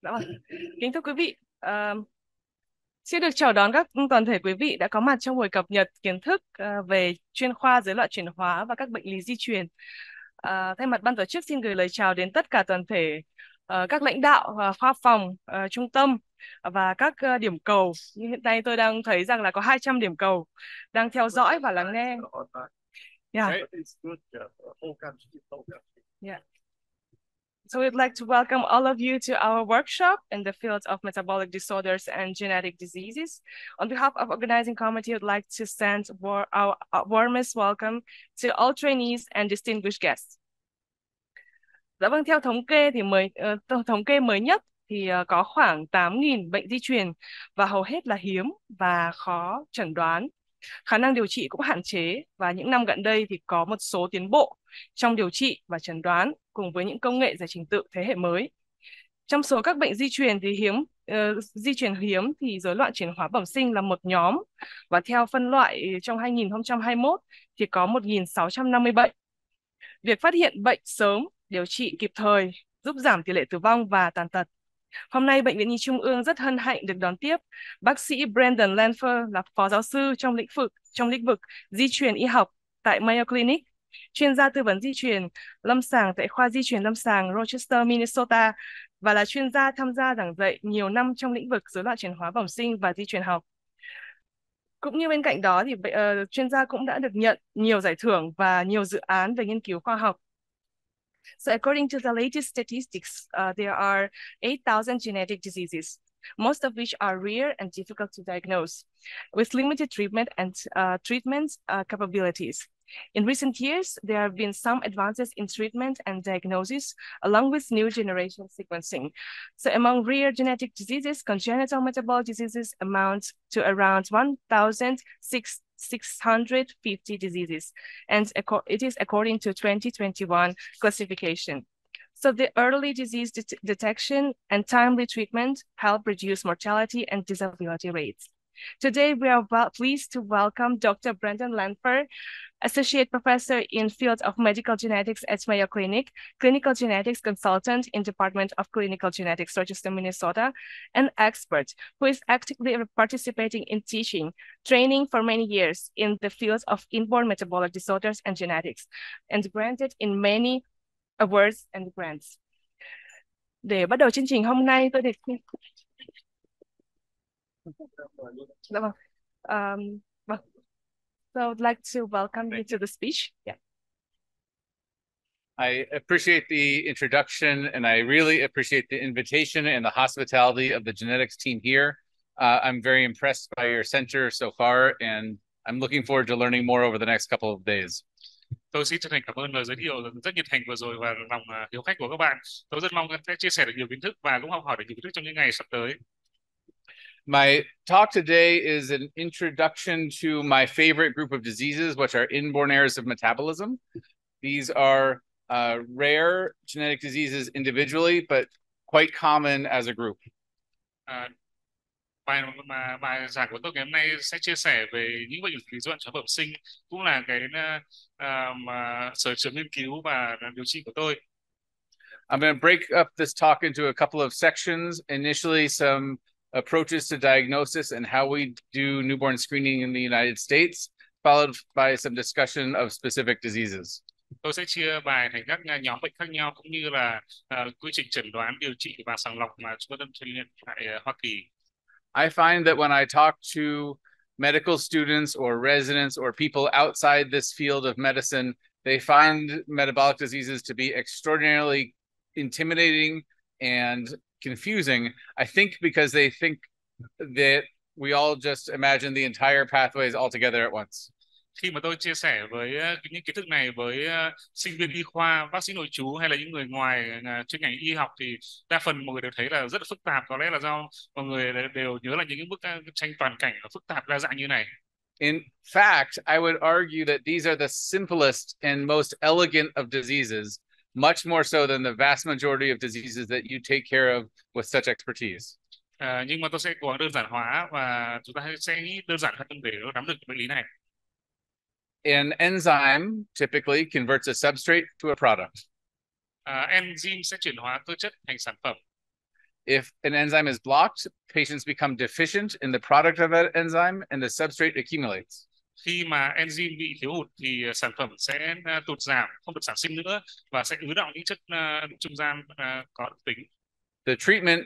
Dạ vâng. Kính thưa quý vị, xin được chào đón các toàn thể quý vị đã có mặt trong buổi cập nhật kiến thức về chuyên khoa rối loạn chuyển hóa và các bệnh lý di truyền. Thay mặt ban tổ chức xin gửi lời chào đến tất cả toàn thể các lãnh đạo khoa phòng, trung tâm và các điểm cầu. Như hiện nay tôi đang thấy rằng là có 200 điểm cầu đang theo dõi và lắng nghe. Yeah. Yeah. So we'd like to welcome all of you to our workshop in the field of metabolic disorders and genetic diseases. On behalf of organizing committee, I'd like to send our warmest welcome to all trainees and distinguished guests. Dạ vâng, theo thống kê mới nhất thì có khoảng 8.000 bệnh di truyền và hầu hết là hiếm và khó chẩn đoán. Khả năng điều trị cũng hạn chế và những năm gần đây thì có một số tiến bộ trong điều trị và chẩn đoán cùng với những công nghệ giải trình tự thế hệ mới. Trong số các bệnh di truyền hiếm thì rối loạn chuyển hóa bẩm sinh là một nhóm và theo phân loại trong 2021 thì có 1.650 bệnh. Việc phát hiện bệnh sớm, điều trị kịp thời giúp giảm tỷ lệ tử vong và tàn tật. Hôm nay Bệnh viện Nhi Trung ương rất hân hạnh được đón tiếp bác sĩ C.Lanpher là phó giáo sư trong lĩnh vực di truyền y học tại Mayo Clinic, chuyên gia tư vấn di truyền lâm sàng tại khoa di truyền lâm sàng Rochester, Minnesota và là chuyên gia tham gia giảng dạy nhiều năm trong lĩnh vực rối loạn chuyển hóa bẩm sinh và di truyền học. Cũng như bên cạnh đó thì chuyên gia cũng đã được nhận nhiều giải thưởng và nhiều dự án về nghiên cứu khoa học. So according to the latest statistics, there are 8,000 genetic diseases, most of which are rare and difficult to diagnose, with limited treatment and treatment capabilities. In recent years, there have been some advances in treatment and diagnosis, along with new generation sequencing. So among rare genetic diseases, congenital metabolic diseases amount to around 1,650 diseases, and it is according to 2021 classification. So the early disease detection and timely treatment help reduce mortality and disability rates. Today, we are pleased to welcome Dr. C.Lanpher, Associate Professor in Field of Medical Genetics at Mayo Clinic, Clinical Genetics Consultant in Department of Clinical Genetics, Rochester, Minnesota, an expert who is actively participating in teaching, training for many years in the fields of inborn metabolic disorders and genetics, and granted in many awards and grants. Để bắt đầu chương trình hôm nay, tôi được... Dạ vâng. Vâng. So I'd like to welcome you to the speech. Yeah. I appreciate the introduction, and I really appreciate the invitation and the hospitality of the genetics team here. I'm very impressed by your center so far, and I'm looking forward to learning more over the next couple of days. Tôi xin chân thành cảm ơn lời giới thiệu rất nhiệt thành vừa rồi và lòng hiếu khách của các bạn. Tôi rất mong sẽ chia sẻ được nhiều kiến thức và cũng học hỏi được nhiều kiến thức trong những ngày sắp tới. My talk today is an introduction to my favorite group of diseases, which are inborn errors of metabolism. These are rare genetic diseases individually, but quite common as a group. Bài giảng của tôi ngày hôm nay sẽ chia sẻ về những bệnh lý rối loạn chuyển hóa bẩm sinh, cũng là cái sở trường nghiên cứu và điều trị của tôi. I'm going to break up this talk into a couple of sections. Initially, some approaches to diagnosis and how we do newborn screening in the United States, followed by some discussion of specific diseases. Tôi sẽ chia bài thành các nhóm bệnh khác nhau, cũng như là quy trình chẩn đoán, điều trị và sàng lọc mà chúng tôi thực hiện tại Hoa Kỳ. I find that when I talk to medical students or residents or people outside this field of medicine, they find metabolic diseases to be extraordinarily intimidating and confusing. I think because they think that we all just imagine the entire pathways all together at once. Khi mà tôi chia sẻ với những kiến thức này với sinh viên y khoa, bác sĩ nội trú hay là những người ngoài chuyên ngành y học thì đa phần mọi người đều thấy là rất là phức tạp. Có lẽ là do mọi người đều nhớ là những cái bức tranh toàn cảnh phức tạp đa dạng như này. In fact, I would argue that these are the simplest and most elegant of diseases, much more so than the vast majority of diseases that you take care of with such expertise. Nhưng mà tôi sẽ cố gắng đơn giản hóa và chúng ta sẽ nghĩ đơn giản hơn để nắm được bệnh lý này. An enzyme typically converts a substrate to a product. Enzyme sẽ chuyển hóa cơ chất thành sản phẩm. If an enzyme is blocked, patients become deficient in the product of that enzyme and the substrate accumulates. Khi mà enzyme bị thiếu hụt thì sản phẩm sẽ tụt giảm, không được sản sinh nữa và sẽ ứ đọng những chất trung gian có độc tính. The treatment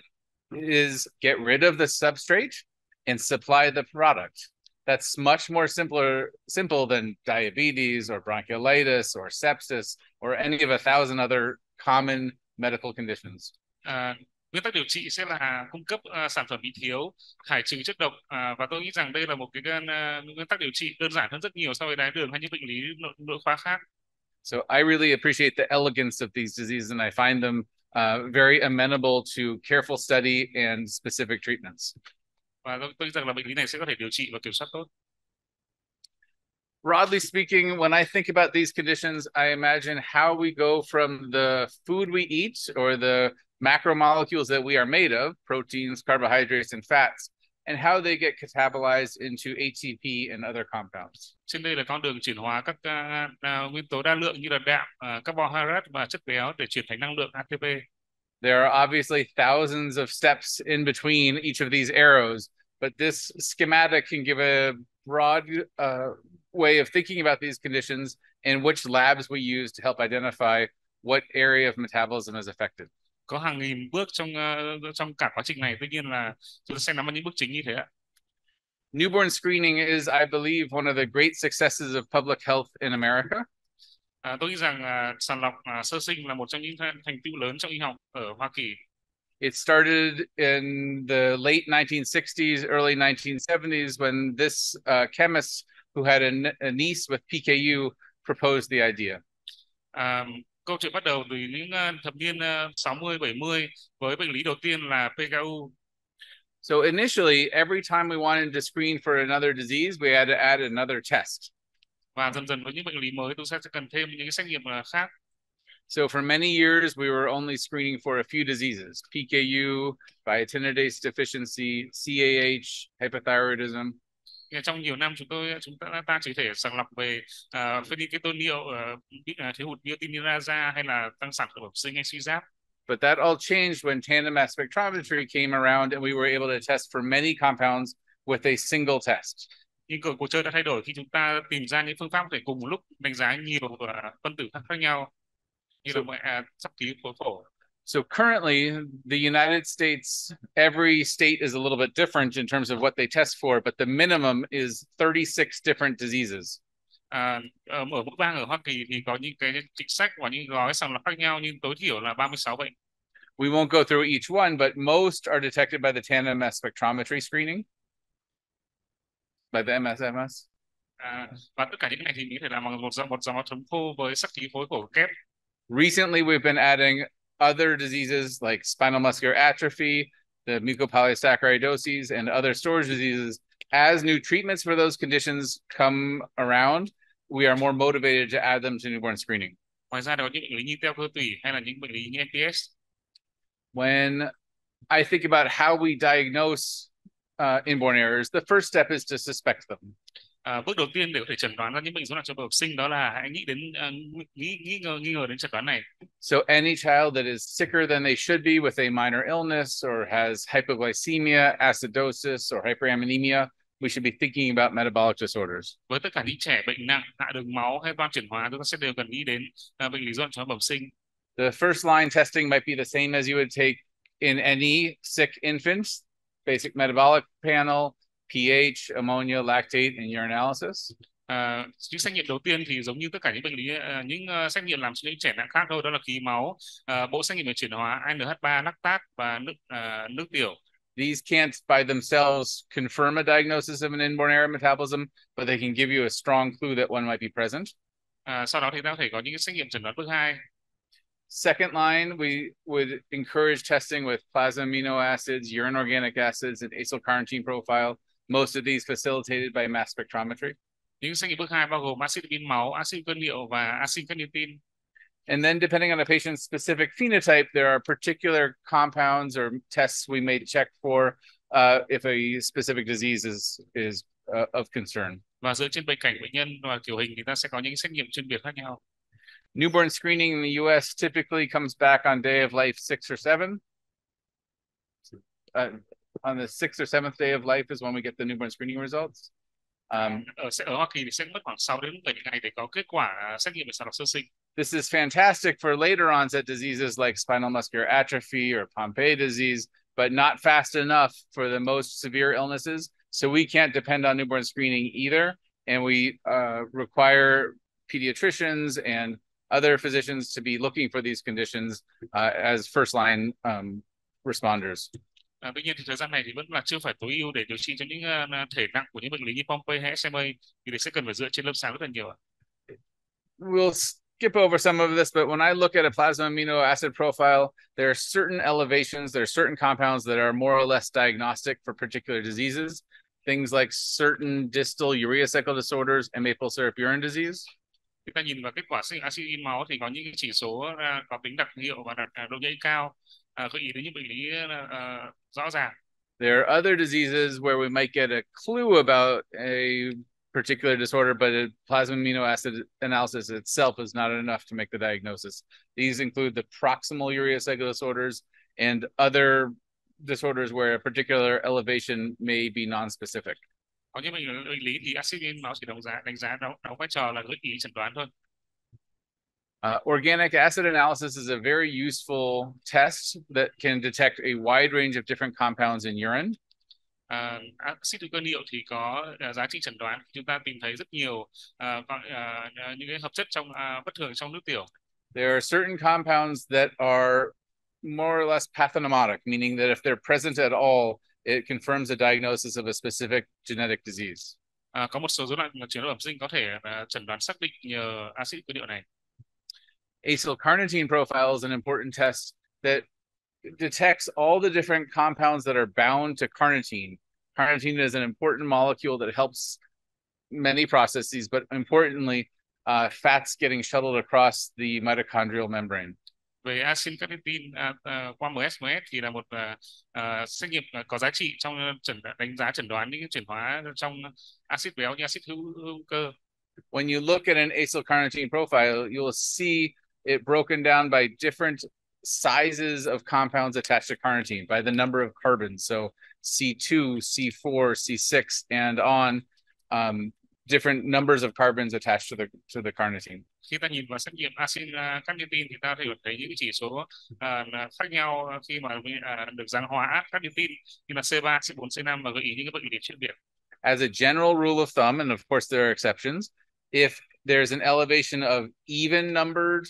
is get rid of the substrate and supply the product. That's much more simple than diabetes or bronchiolitis or sepsis or any of 1,000 other common medical conditions. Nguyên tắc điều trị sẽ là cung cấp sản phẩm bị thiếu, thải trừ chất độc, và tôi nghĩ rằng đây là một cái nguyên tắc điều trị đơn giản hơn rất nhiều so với đái đường hay những bệnh lý nội khoa khác. So I really appreciate the elegance of these diseases, and I find them very amenable to careful study and specific treatments. Và tôi nghĩ rằng là bệnh lý này sẽ có thể điều trị và kiểm soát tốt. Broadly speaking, when I think about these conditions, I imagine how we go from the food we eat or the macromolecules that we are made of, proteins, carbohydrates, and fats, and how they get catabolized into ATP and other compounds. Trên đây là con đường chuyển hóa các nguyên tố đa lượng như là đạm, carbohydrate và chất béo để chuyển thành năng lượng ATP. There are obviously thousands of steps in between each of these arrows, but this schematic can give a broad way of thinking about these conditions and which labs we use to help identify what area of metabolism is affected. Có hàng nghìn bước trong cả quá trình này, tuy nhiên là chúng ta sẽ nắm vào những bước chính như thế ạ. Newborn screening is, I believe, one of the great successes of public health in America. Tôi nghĩ rằng sàng lọc sơ sinh là một trong những thành tựu lớn trong y học ở Hoa Kỳ. It started in the late 1960s, early 1970s when this chemist who had a niece with PKU proposed the idea. Câu chuyện bắt đầu từ những thập niên 60, 70 với bệnh lý đầu tiên là PKU. So initially, every time we wanted to screen for another disease, we had to add another test. Và dần dần với những bệnh lý mới, tôi sẽ cần thêm những cái xét nghiệm khác. So for many years, we were only screening for a few diseases: PKU, biotinidase deficiency, CAH, hypothyroidism. Trong nhiều năm chúng ta chỉ thể sàng lọc về phenylketonuria, thiếu hụt biotinidase hay là tăng sản phẩm bẩm sinh hay suy giáp. But that all changed when tandem mass spectrometry came around and we were able to test for many compounds with a single test. Nhưng cuộc chơi đã thay đổi khi chúng ta tìm ra những phương pháp để cùng một lúc đánh giá nhiều phân tử khác nhau như là sắc ký khối phổ. So currently, the United States, every state is a little bit different in terms of what they test for, but the minimum is 36 different diseases. Ở mỗi bang ở Hoa Kỳ thì có những cái chính sách và những gói sàng lọc khác nhau, nhưng tối thiểu là 36 bệnh. We won't go through each one, but most are detected by the tandem mass spectrometry screening, by the MSMS. Và tất cả những này thì mình có thể làm bằng một dòng thấm khô với sắc ký khối phổ kép. Recently, we've been adding other diseases like spinal muscular atrophy, the mucopolysaccharidosis, and other storage diseases. As new treatments for those conditions come around, we are more motivated to add them to newborn screening. Ngoài ra có những bệnh lý như teo cơ tủy hay là những bệnh lý như MPS. When I think about how we diagnose inborn errors, the first step is to suspect them. Bước đầu tiên để có thể chẩn đoán ra những bệnh rối loạn bẩm sinh đó là hãy nghĩ đến nghi ngờ đến chẩn đoán này. So any child that is sicker than they should be with a minor illness or has hypoglycemia, acidosis, or hyperammonemia, we should be thinking about metabolic disorders. Với tất cả những trẻ bệnh nặng, hạ đường máu hay toan chuyển hóa, chúng ta sẽ đều cần nghĩ đến bệnh lý rối loạn bẩm sinh. The first line testing might be the same as you would take in any sick infant: basic metabolic panel, pH, ammonia, lactate, and urinalysis. Những xét nghiệm đầu tiên thì giống như tất cả những bệnh lý, những xét nghiệm làm cho những trẻ nặng khác thôi, đó là khí máu, bộ xét nghiệm về chuyển hóa NH3, lactat và nước tiểu. These can't by themselves confirm a diagnosis of an inborn error of metabolism, but they can give you a strong clue that one might be present. Sau đó thì ta có thể có những xét nghiệm chẩn đoán bước 2. Second line, we would encourage testing with plasma amino acids, urine organic acids, and acylcarnitine profile. Most of these facilitated by mass spectrometry. Những xét nghiệm bước 2 bao gồm axit amin máu, axit cân liệu và axit carnitine. And then depending on a patient's specific phenotype, there are particular compounds or tests we may check for if a specific disease is of concern. Và dựa trên bệnh cảnh bệnh nhân và kiểu hình thì ta sẽ có những xét nghiệm chuyên biệt khác nhau. Newborn screening in the US typically comes back on day of life 6 or 7. on the 6th or 7th day of life is when we get the newborn screening results. Ở Hoa Kỳ thì sẽ mất khoảng 6 đến 7 ngày để có kết quả xét nghiệm về sàng lọc sơ sinh. This is fantastic for later onset diseases like spinal muscular atrophy or Pompe disease, but not fast enough for the most severe illnesses. So we can't depend on newborn screening either. And we require pediatricians and other physicians to be looking for these conditions as first line responders. Tuy nhiên thì thời gian này thì vẫn là chưa phải tối ưu để điều trị cho những thể nặng của những bệnh lý như Pompe hay SMA, thì sẽ cần phải dựa trên lâm sàng rất là nhiều. We'll skip over some of this, but when I look at a plasma amino acid profile, there are certain elevations, there are certain compounds that are more or less diagnostic for particular diseases. Things like certain distal urea cycle disorders and maple syrup urine disease. Chúng ta nhìn vào kết quả xét nghiệm axit in máu thì có những chỉ số có tính đặc hiệu và độ nhạy cao, gợi ý đến những bệnh lý rõ ràng. There are other diseases where we might get a clue about a particular disorder, but a plasma amino acid analysis itself is not enough to make the diagnosis. These include the proximal urea cycle disorders and other disorders where a particular elevation may be non-specific. Có những bệnh lý thì axit in máu chỉ đánh giá đóng vai trò là gợi ý chẩn đoán thôi. Organic acid analysis is a very useful test that can detect a wide range of different compounds in urine. Axit hữu cơ niệu thì có giá trị chẩn đoán. Chúng ta tìm thấy rất nhiều những cái hợp chất bất thường trong nước tiểu. There are certain compounds that are more or less pathognomonic, meaning that if they're present at all, it confirms a diagnosis of a specific genetic disease. Có một số rối loạn chuyển đổi bẩm sinh có thể chẩn đoán xác định nhờ axit hữu cơ niệu này. Acylcarnitine profile is an important test that detects all the different compounds that are bound to carnitine. Carnitine is an important molecule that helps many processes, but importantly, fats getting shuttled across the mitochondrial membrane. Về acylcarnitine qua MS thì là một xét nghiệm có giá trị trong đánh giá chẩn đoán những chuyển hóa trong axit béo như axit hữu cơ. When you look at an acylcarnitine profile, you'll see it broken down by different sizes of compounds attached to carnitine by the number of carbons. So C2, C4, C6, and on, different numbers of carbons attached to the carnitine. Khi ta nhìn vào xét nghiệm acylcarnitine thì ta thấy những chỉ số khác nhau khi mà được gián hóa carnitine như là C3, C4, C5 và gợi ý những cái bệnh lý chuyên biệt. As a general rule of thumb, and of course there are exceptions, if there's an elevation of even numbered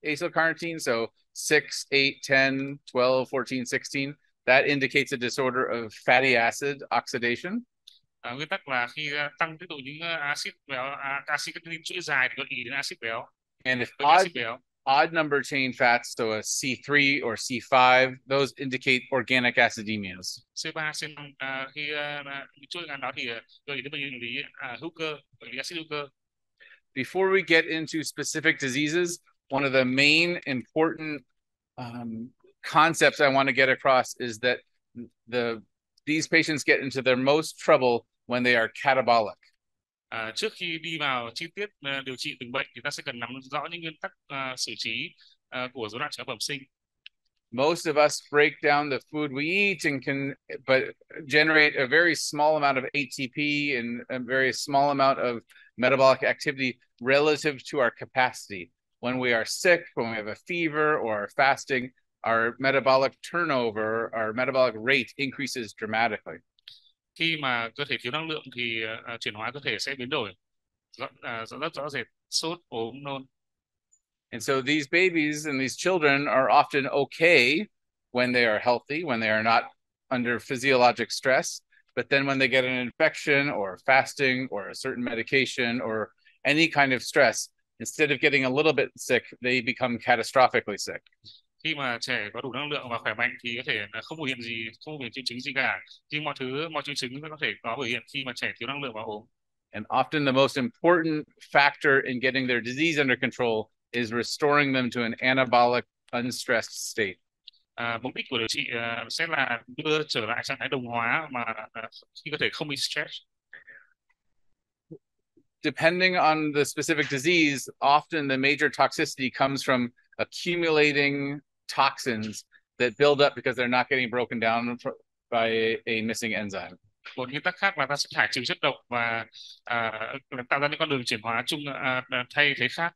acylcarnitine, so 6, 8, 10, 12, 14, 16, that indicates a disorder of fatty acid oxidation. Nguyên tắc là khi tăng tích tụ những axit béo, acylcarnitine chuỗi dài thì gợi ý đến axit béo. And if odd number chain fats, so a C3 or C5, those indicate organic acidemias. C3, C5 khi chuỗi ngắn đó thì gợi ý đến bệnh lý hữu cơ, bệnh lý axit hữu cơ. Before we get into specific diseases, one of the main important concepts I want to get across is that these patients get into their most trouble when they are catabolic. Trước khi đi vào chi tiết điều trị từng bệnh thì ta sẽ cần nắm rõ những nguyên tắc xử trí của rối loạn chuyển hóa bẩm sinh. Most of us break down the food we eat and can generate a very small amount of ATP and a very small amount of metabolic activity relative to our capacity. When we are sick, when we have a fever or are fasting, our metabolic turnover, our metabolic rate increases dramatically. Khi mà cơ thể thiếu năng lượng thì chuyển hóa cơ thể sẽ biến đổi rất rõ rệt, sốt, ốm, nôn. And so these babies and these children are often okay when they are healthy, when they are not under physiologic stress. But then when they get an infection or fasting or a certain medication or any kind of stress, instead of getting a little bit sick, they become catastrophically sick. Khi mà trẻ có đủ năng lượng và khỏe mạnh thì có thể không biểu hiện triệu chứng gì cả. Nhưng mọi triệu chứng có thể có biểu hiện khi mà trẻ thiếu năng lượng và ốm. And often the most important factor in getting their disease under control is restoring them to an anabolic, unstressed state. Mục đích của điều trị sẽ là đưa trở lại trạng thái đồng hóa mà khi cơ thể không bị stress. Depending on the specific disease, often the major toxicity comes from accumulating toxins that build up because they're not getting broken down by a missing enzyme. Một nguyên tắc khác là ta sẽ thải trừ chất độc và tạo ra những con đường chuyển hóa chung thay thế khác.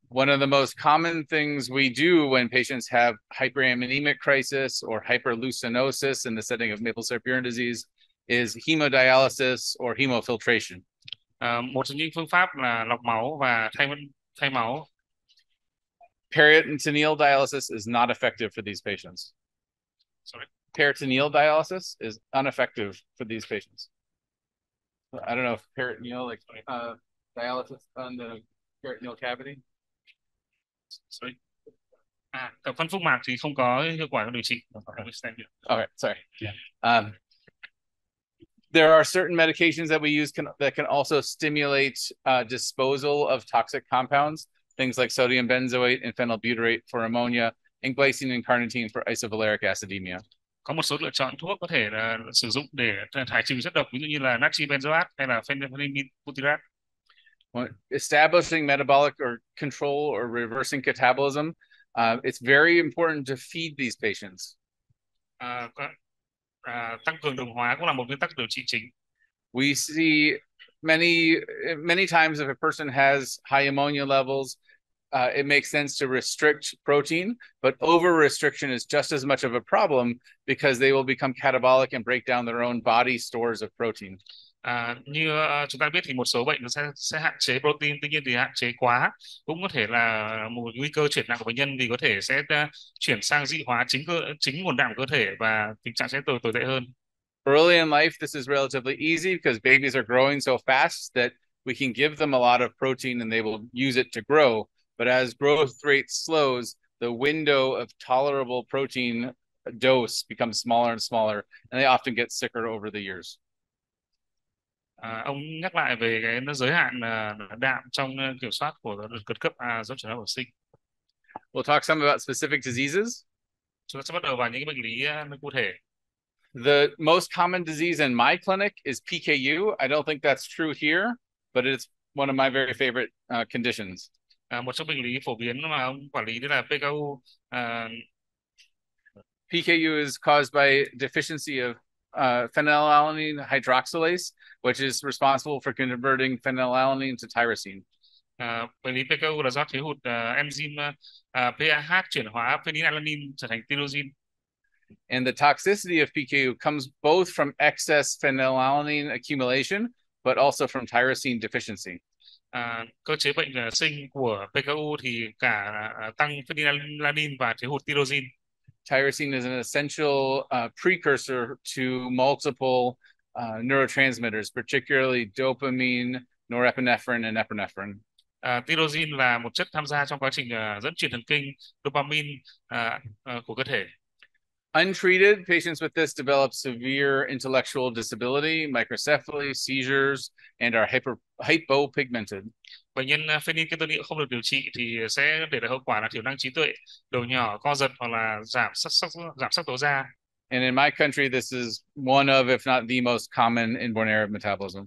One of the most common things we do when patients have hyperammonemic crisis or hyperleucinosis in the setting of maple syrup urine disease is hemodialysis or hemofiltration. Một trong những phương pháp là lọc máu và thay máu. Peritoneal dialysis is not effective for these patients. Sorry. Peritoneal dialysis is ineffective for these patients. I don't know if peritoneal, like dialysis on the peritoneal cavity. Sorry. Tập phân phúc mạc thì không có hiệu quả trong điều trị. Okay, sorry. Yeah. There are certain medications that we use that can also stimulate disposal of toxic compounds, things like sodium benzoate and phenylbutyrate for ammonia, and glycine and carnitine for isovaleric acidemia. Có một số lựa chọn thuốc có thể là sử dụng để thải trừ chất độc, ví dụ như là natri benzoate hay là phenylbutyrate. Establishing metabolic or control or reversing catabolism, it's very important to feed these patients. Tăng cường đồng hóa cũng là một nguyên tắc điều trị chính. We see many times if a person has high ammonia levels, it makes sense to restrict protein, but over restriction is just as much of a problem because they will become catabolic and break down their own body stores of protein. Như chúng ta biết thì một số bệnh nó sẽ hạn chế protein, tuy nhiên thì hạn chế quá cũng có thể là một nguy cơ chuyển nặng của bệnh nhân, vì có thể sẽ chuyển sang dị hóa chính nguồn đạm của cơ thể và tình trạng sẽ tồi tệ hơn. Early in life, this is relatively easy because babies are growing so fast that we can give them a lot of protein and they will use it to grow. But as growth rate slows, the window of tolerable protein dose becomes smaller and smaller, and they often get sicker over the years. Ông nhắc lại về cái giới hạn đạm trong kiểm soát của đợt cấp do chuyển hóa bẩm sinh. We'll talk some about specific diseases. Chúng ta sẽ bắt đầu vào những cái bệnh lý cụ thể. The most common disease in my clinic is PKU. I don't think that's true here, but it's one of my very favorite conditions. Một trong bệnh lý phổ biến mà ông quản lý đó là PKU. PKU is caused by deficiency of phenylalanine hydroxylase, which is responsible for converting phenylalanine to tyrosine. Bệnh lý PKU là do thiếu hụt enzyme PAH chuyển hóa phenylalanine trở thành tyrosine. And the toxicity of PKU comes both from excess phenylalanine accumulation, but also from tyrosine deficiency. Cơ chế bệnh sinh của PKU thì cả tăng phenylalanine và thiếu hụt tyrosine. Tyrosine is an essential precursor to multiple neurotransmitters, particularly dopamine, norepinephrine, and epinephrine. Tyrosine là một chất tham gia trong quá trình dẫn truyền thần kinh, dopamine của cơ thể. Untreated, patients with this develop severe intellectual disability, microcephaly, seizures, and are hypopigmented. Bệnh nhân phenylketonuria không được điều trị thì sẽ để lại hậu quả là thiểu năng trí tuệ, đầu nhỏ, co giật hoặc là giảm sắc tố da. And in my country, this is one of, if not the most common inborn error of metabolism.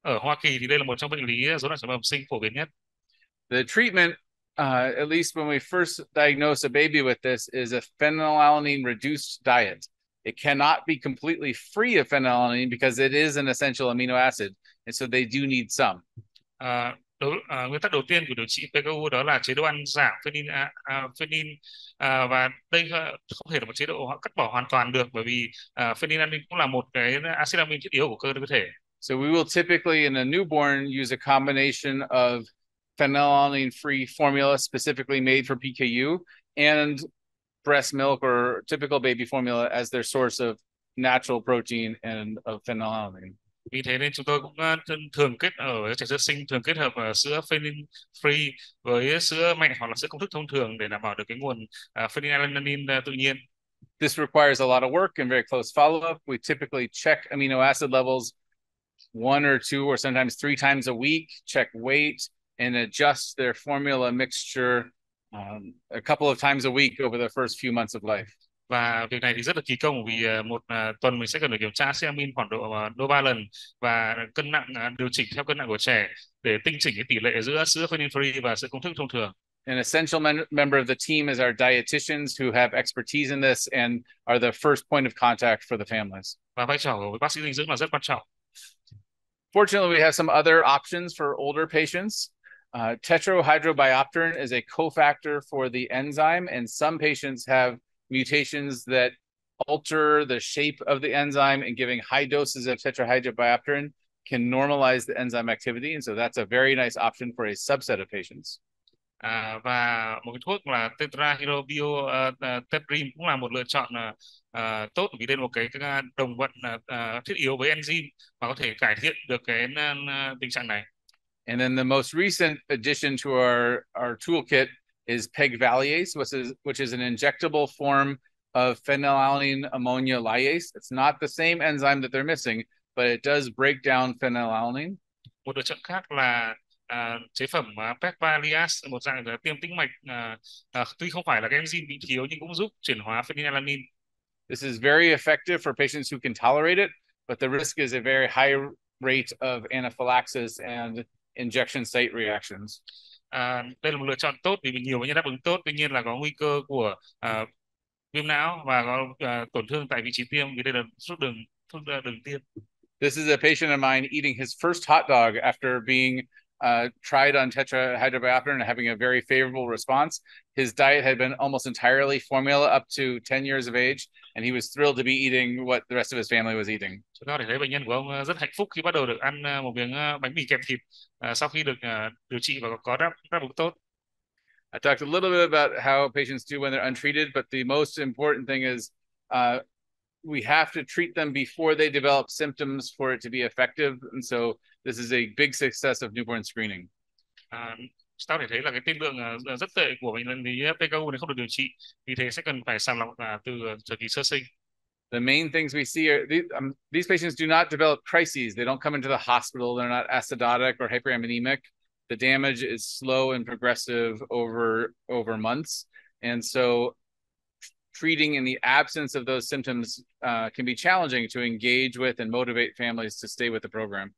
Ở Hoa Kỳ thì đây là một trong bệnh lý rối loạn chuyển hóa bẩm sinh phổ biến nhất. The treatment, at least when we first diagnose a baby with this, is a phenylalanine reduced diet. It cannot be completely free of phenylalanine because it is an essential amino acid, and so they do need some. Nguyên tắc đầu tiên của điều trị PKU đó là chế độ ăn giảm phenyl, và đây không thể là một chế độ cắt bỏ hoàn toàn được, bởi vì phenylalanine cũng là một cái acid amin thiết yếu của cơ thể. So we will typically in a newborn use a combination of phenylalanine-free formula specifically made for PKU and breast milk or typical baby formula as their source of natural protein and of phenylalanine. Vì thế nên chúng tôi cũng thường ở trẻ sơ sinh thường kết hợp sữa phenyl free với sữa mẹ hoặc là sữa công thức thông thường để đảm bảo được cái nguồn phenylalanine tự nhiên. This requires a lot of work and very close follow-up. We typically check amino acid levels 1 or 2 or sometimes 3 times a week, check weight, and adjust their formula mixture a couple of times a week over the first few months of life. Và việc này thì rất là kỳ công, vì một tuần mình sẽ cần phải kiểm tra acid amin khoảng độ 3 lần và cân nặng điều chỉnh theo cân nặng của trẻ để tinh chỉnh cái tỷ lệ giữa sữa phenyl free và sữa công thức thông thường. An essential member of the team is our dietitians who have expertise in this and are the first point of contact for the families. Và vai trò của bác sĩ dinh dưỡng là rất quan trọng. Fortunately, we have some other options for older patients. Tetrahydrobiopterin is a cofactor for the enzyme, and some patients have mutations that alter the shape of the enzyme, and giving high doses of tetrahydrobiopterin can normalize the enzyme activity. And so that's a very nice option for a subset of patients. Và một cái thuốc là tetrahydrobiopterin cũng là một lựa chọn tốt, vì đây là một cái đồng vận thiết yếu với enzyme và có thể cải thiện được cái tình trạng này. And then the most recent addition to our toolkit is pegvaliase, which is an injectable form of phenylalanine ammonia lyase. It's not the same enzyme that they're missing, but it does break down phenylalanine. Một lựa chọn khác là chế phẩm pegvaliase, một dạng tiêm tĩnh mạch, tuy không phải là cái enzyme bị thiếu nhưng cũng giúp chuyển hóa phenylalanine. This is very effective for patients who can tolerate it, but the risk is a very high rate of anaphylaxis and injection site reactions. Đây là một lựa chọn tốt vì nhiều bệnh nhân đáp ứng tốt, tuy nhiên là có nguy cơ của viêm não và có tổn thương tại vị trí tiêm, vì đây là thuốc đường tiêm. This is a patient of mine eating his first hot dog after being tried on tetrahydrobiopterin and having a very favorable response. His diet had been almost entirely formula up to 10 years of age, and he was thrilled to be eating what the rest of his family was eating. Chúng ta để thấy bệnh nhân của ông rất hạnh phúc khi bắt đầu được ăn một miếng bánh mì kèm thịt sau khi được điều trị và có đáp ứng tốt. I talked a little bit about how patients do when they're untreated, but the most important thing is we have to treat them before they develop symptoms for it to be effective. And so this is a big success of newborn screening. Chúng ta để thấy là cái tiên lượng rất tệ của bệnh nhân lý PKU này không được điều trị, vì thế sẽ cần phải sàng lọc từ thời kỳ sơ sinh. The main things we see are these patients do not develop crises. They don't come into the hospital. They're not acidotic or hyperammonemic. The damage is slow and progressive over months. And so treating in the absence of those symptoms can be challenging to engage with and motivate families to stay with the program.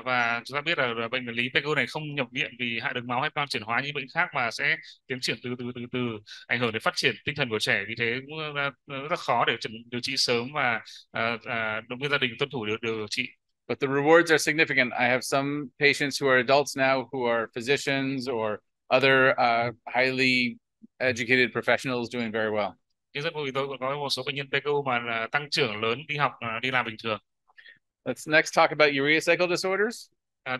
Và chúng ta biết là bệnh lý PKU này không nhập viện vì hạ đường máu hay plan chuyển hóa như bệnh khác, mà sẽ tiến triển từ ảnh hưởng đến phát triển tinh thần của trẻ, vì thế cũng rất khó để điều trị sớm và động viên gia đình tuân thủ điều trị. But the rewards are significant. I have some patients who are adults now who are physicians or other highly educated professionals doing very well. Nhưng rất vui tôi cũng có một số bệnh nhân PKU mà là tăng trưởng lớn, đi học, đi làm bình thường. Let's next talk about urea cycle disorders.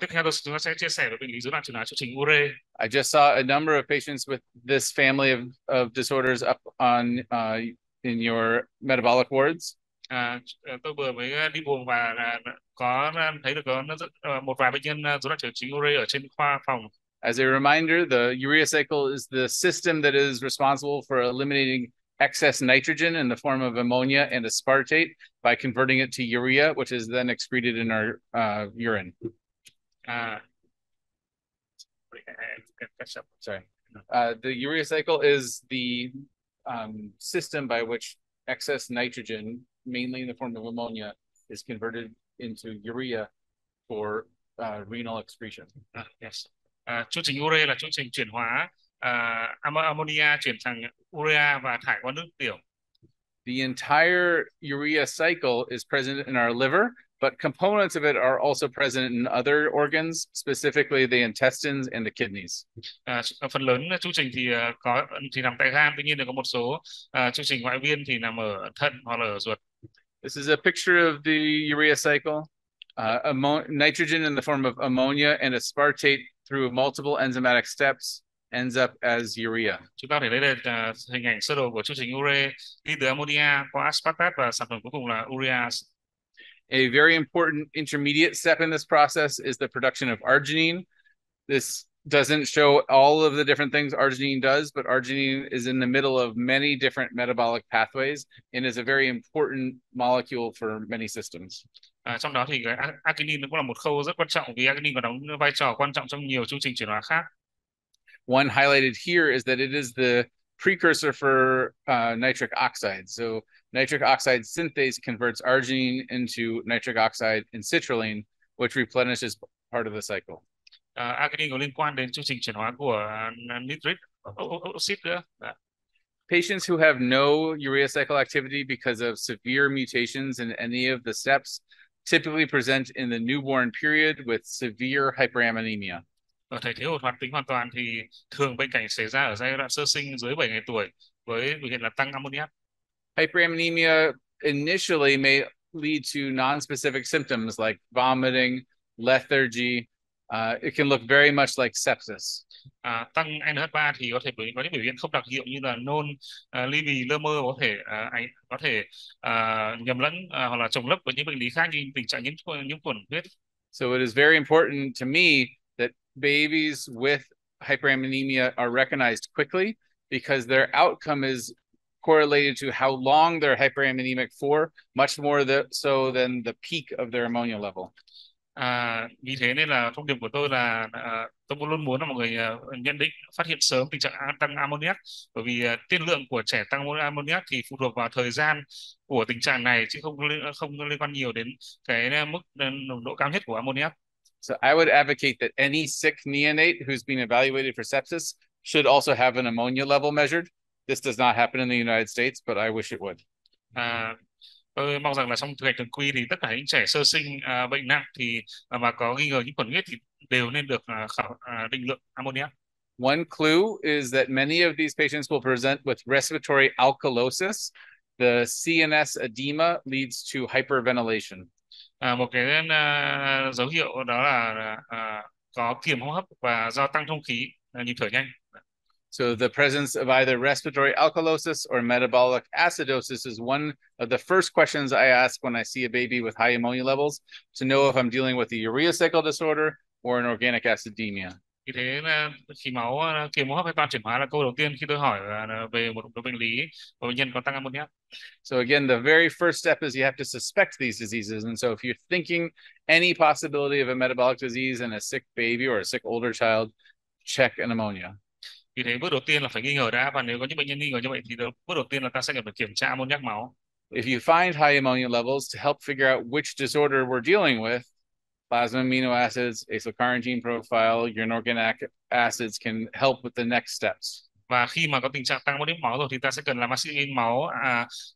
Tiếp theo chúng ta sẽ chia sẻ về bệnh lý rối loạn chuyển hóa chu trình ure. I just saw a number of patients with this family of disorders up on in your metabolic wards. Tôi vừa mới đi buồng và có thấy được có một vài bệnh nhân rối loạn chuyển hóa ure ở trên khoa phòng. As a reminder, the urea cycle is the system that is responsible for eliminating excess nitrogen in the form of ammonia and aspartate by converting it to urea, which is then excreted in our urine. The urea cycle is the system by which excess nitrogen, mainly in the form of ammonia, is converted into urea for renal excretion. Yes. Chu trình ure là chu trình chuyển hóa ammonia chuyển thành urea và thải qua nước tiểu. The entire urea cycle is present in our liver, but components of it are also present in other organs, specifically the intestines and the kidneys. Phần lớn chu trình thì nằm tại gan, tuy nhiên có một số chu trình ngoại viên thì nằm ở thận hoặc là ở ruột. This is a picture of the urea cycle. Nitrogen in the form of ammonia and aspartate through multiple enzymatic steps ends up as urea. Chúng ta để đây là hình ảnh sơ đồ của chu trình ure, đi từ ammonia qua aspartate và sản phẩm cuối cùng là urease. A very important intermediate step in this process is the production of arginine. This doesn't show all of the different things arginine does, but arginine is in the middle of many different metabolic pathways and is a very important molecule for many systems. Trong đó thì arginine cũng là một khâu rất quan trọng, vì arginine có đóng vai trò quan trọng trong nhiều chu trình chuyển hóa khác. One highlighted here is that it is the precursor for nitric oxide. So nitric oxide synthase converts arginine into nitric oxide and citrulline, which replenishes part of the cycle. arginine có liên quan đến chương trình chuyển hóa của nitric oxide nữa. Dạ. Patients who have no urea cycle activity because of severe mutations in any of the steps typically present in the newborn period with severe hyperammonemia. Ở thể thiếu hụt hoạt tính hoàn toàn thì thường bệnh cảnh xảy ra ở giai đoạn sơ sinh dưới 7 ngày tuổi với biểu hiện là tăng ammoniac. Hyperammonemia initially may lead to non-specific symptoms like vomiting, lethargy. It can look very much like sepsis. Tăng NH3 thì có thể có những biểu hiện không đặc hiệu như là nôn, ly bì, lơ mơ, có thể nhầm lẫn hoặc là chồng lấp với những bệnh lý khác như tình trạng nhiễm khuẩn huyết. So it is very important to me that babies with hyperammonemia are recognized quickly because their outcome is correlated to how long they're hyperammonemic for, much more so than the peak of their ammonia level. Vì thế nên là thông điệp của tôi là tôi luôn muốn là mọi người nhận định phát hiện sớm tình trạng tăng ammoniac, bởi vì tiên lượng của trẻ tăng ammoniac thì phụ thuộc vào thời gian của tình trạng này chứ không liên quan nhiều đến cái mức nồng độ cao nhất của ammoniac. So I would advocate that any sick neonate who's been evaluated for sepsis should also have an ammonia level measured. This does not happen in the United States, but I wish it would. Tôi mong rằng là trong thực hành thường quy thì tất cả những trẻ sơ sinh bệnh nặng thì mà có nghi ngờ nhiễm khuẩn huyết thì đều nên được định lượng ammoniac. One clue is that many of these patients will present with respiratory alkalosis. The CNS edema leads to hyperventilation. Một cái dấu hiệu đó là có kiềm hô hấp và do tăng thông khí, nhịp thở nhanh. So the presence of either respiratory alkalosis or metabolic acidosis is one of the first questions I ask when I see a baby with high ammonia levels to know if I'm dealing with a urea cycle disorder or an organic acidemia. Vì thế khi máu kiềm hô hấp hay toan chuyển hóa là câu đầu tiên khi tôi hỏi về một bệnh lý của bệnh nhân có tăng ammoniac. So again, the very first step is you have to suspect these diseases. And so if you're thinking any possibility of a metabolic disease in a sick baby or a sick older child, check an ammonia. Vì thế bước đầu tiên là phải nghi ngờ đã, và nếu có những bệnh nhân nghi ngờ như vậy thì bước đầu tiên là ta sẽ cần phải kiểm tra ammoniac máu. If you find high ammonia levels, to help figure out which disorder we're dealing with, plasma amino acids, acylcarnitine profile, urine organic acids can help with the next steps. Và khi mà có tình trạng tăng ammoniac máu rồi thì ta sẽ cần làm acid in máu,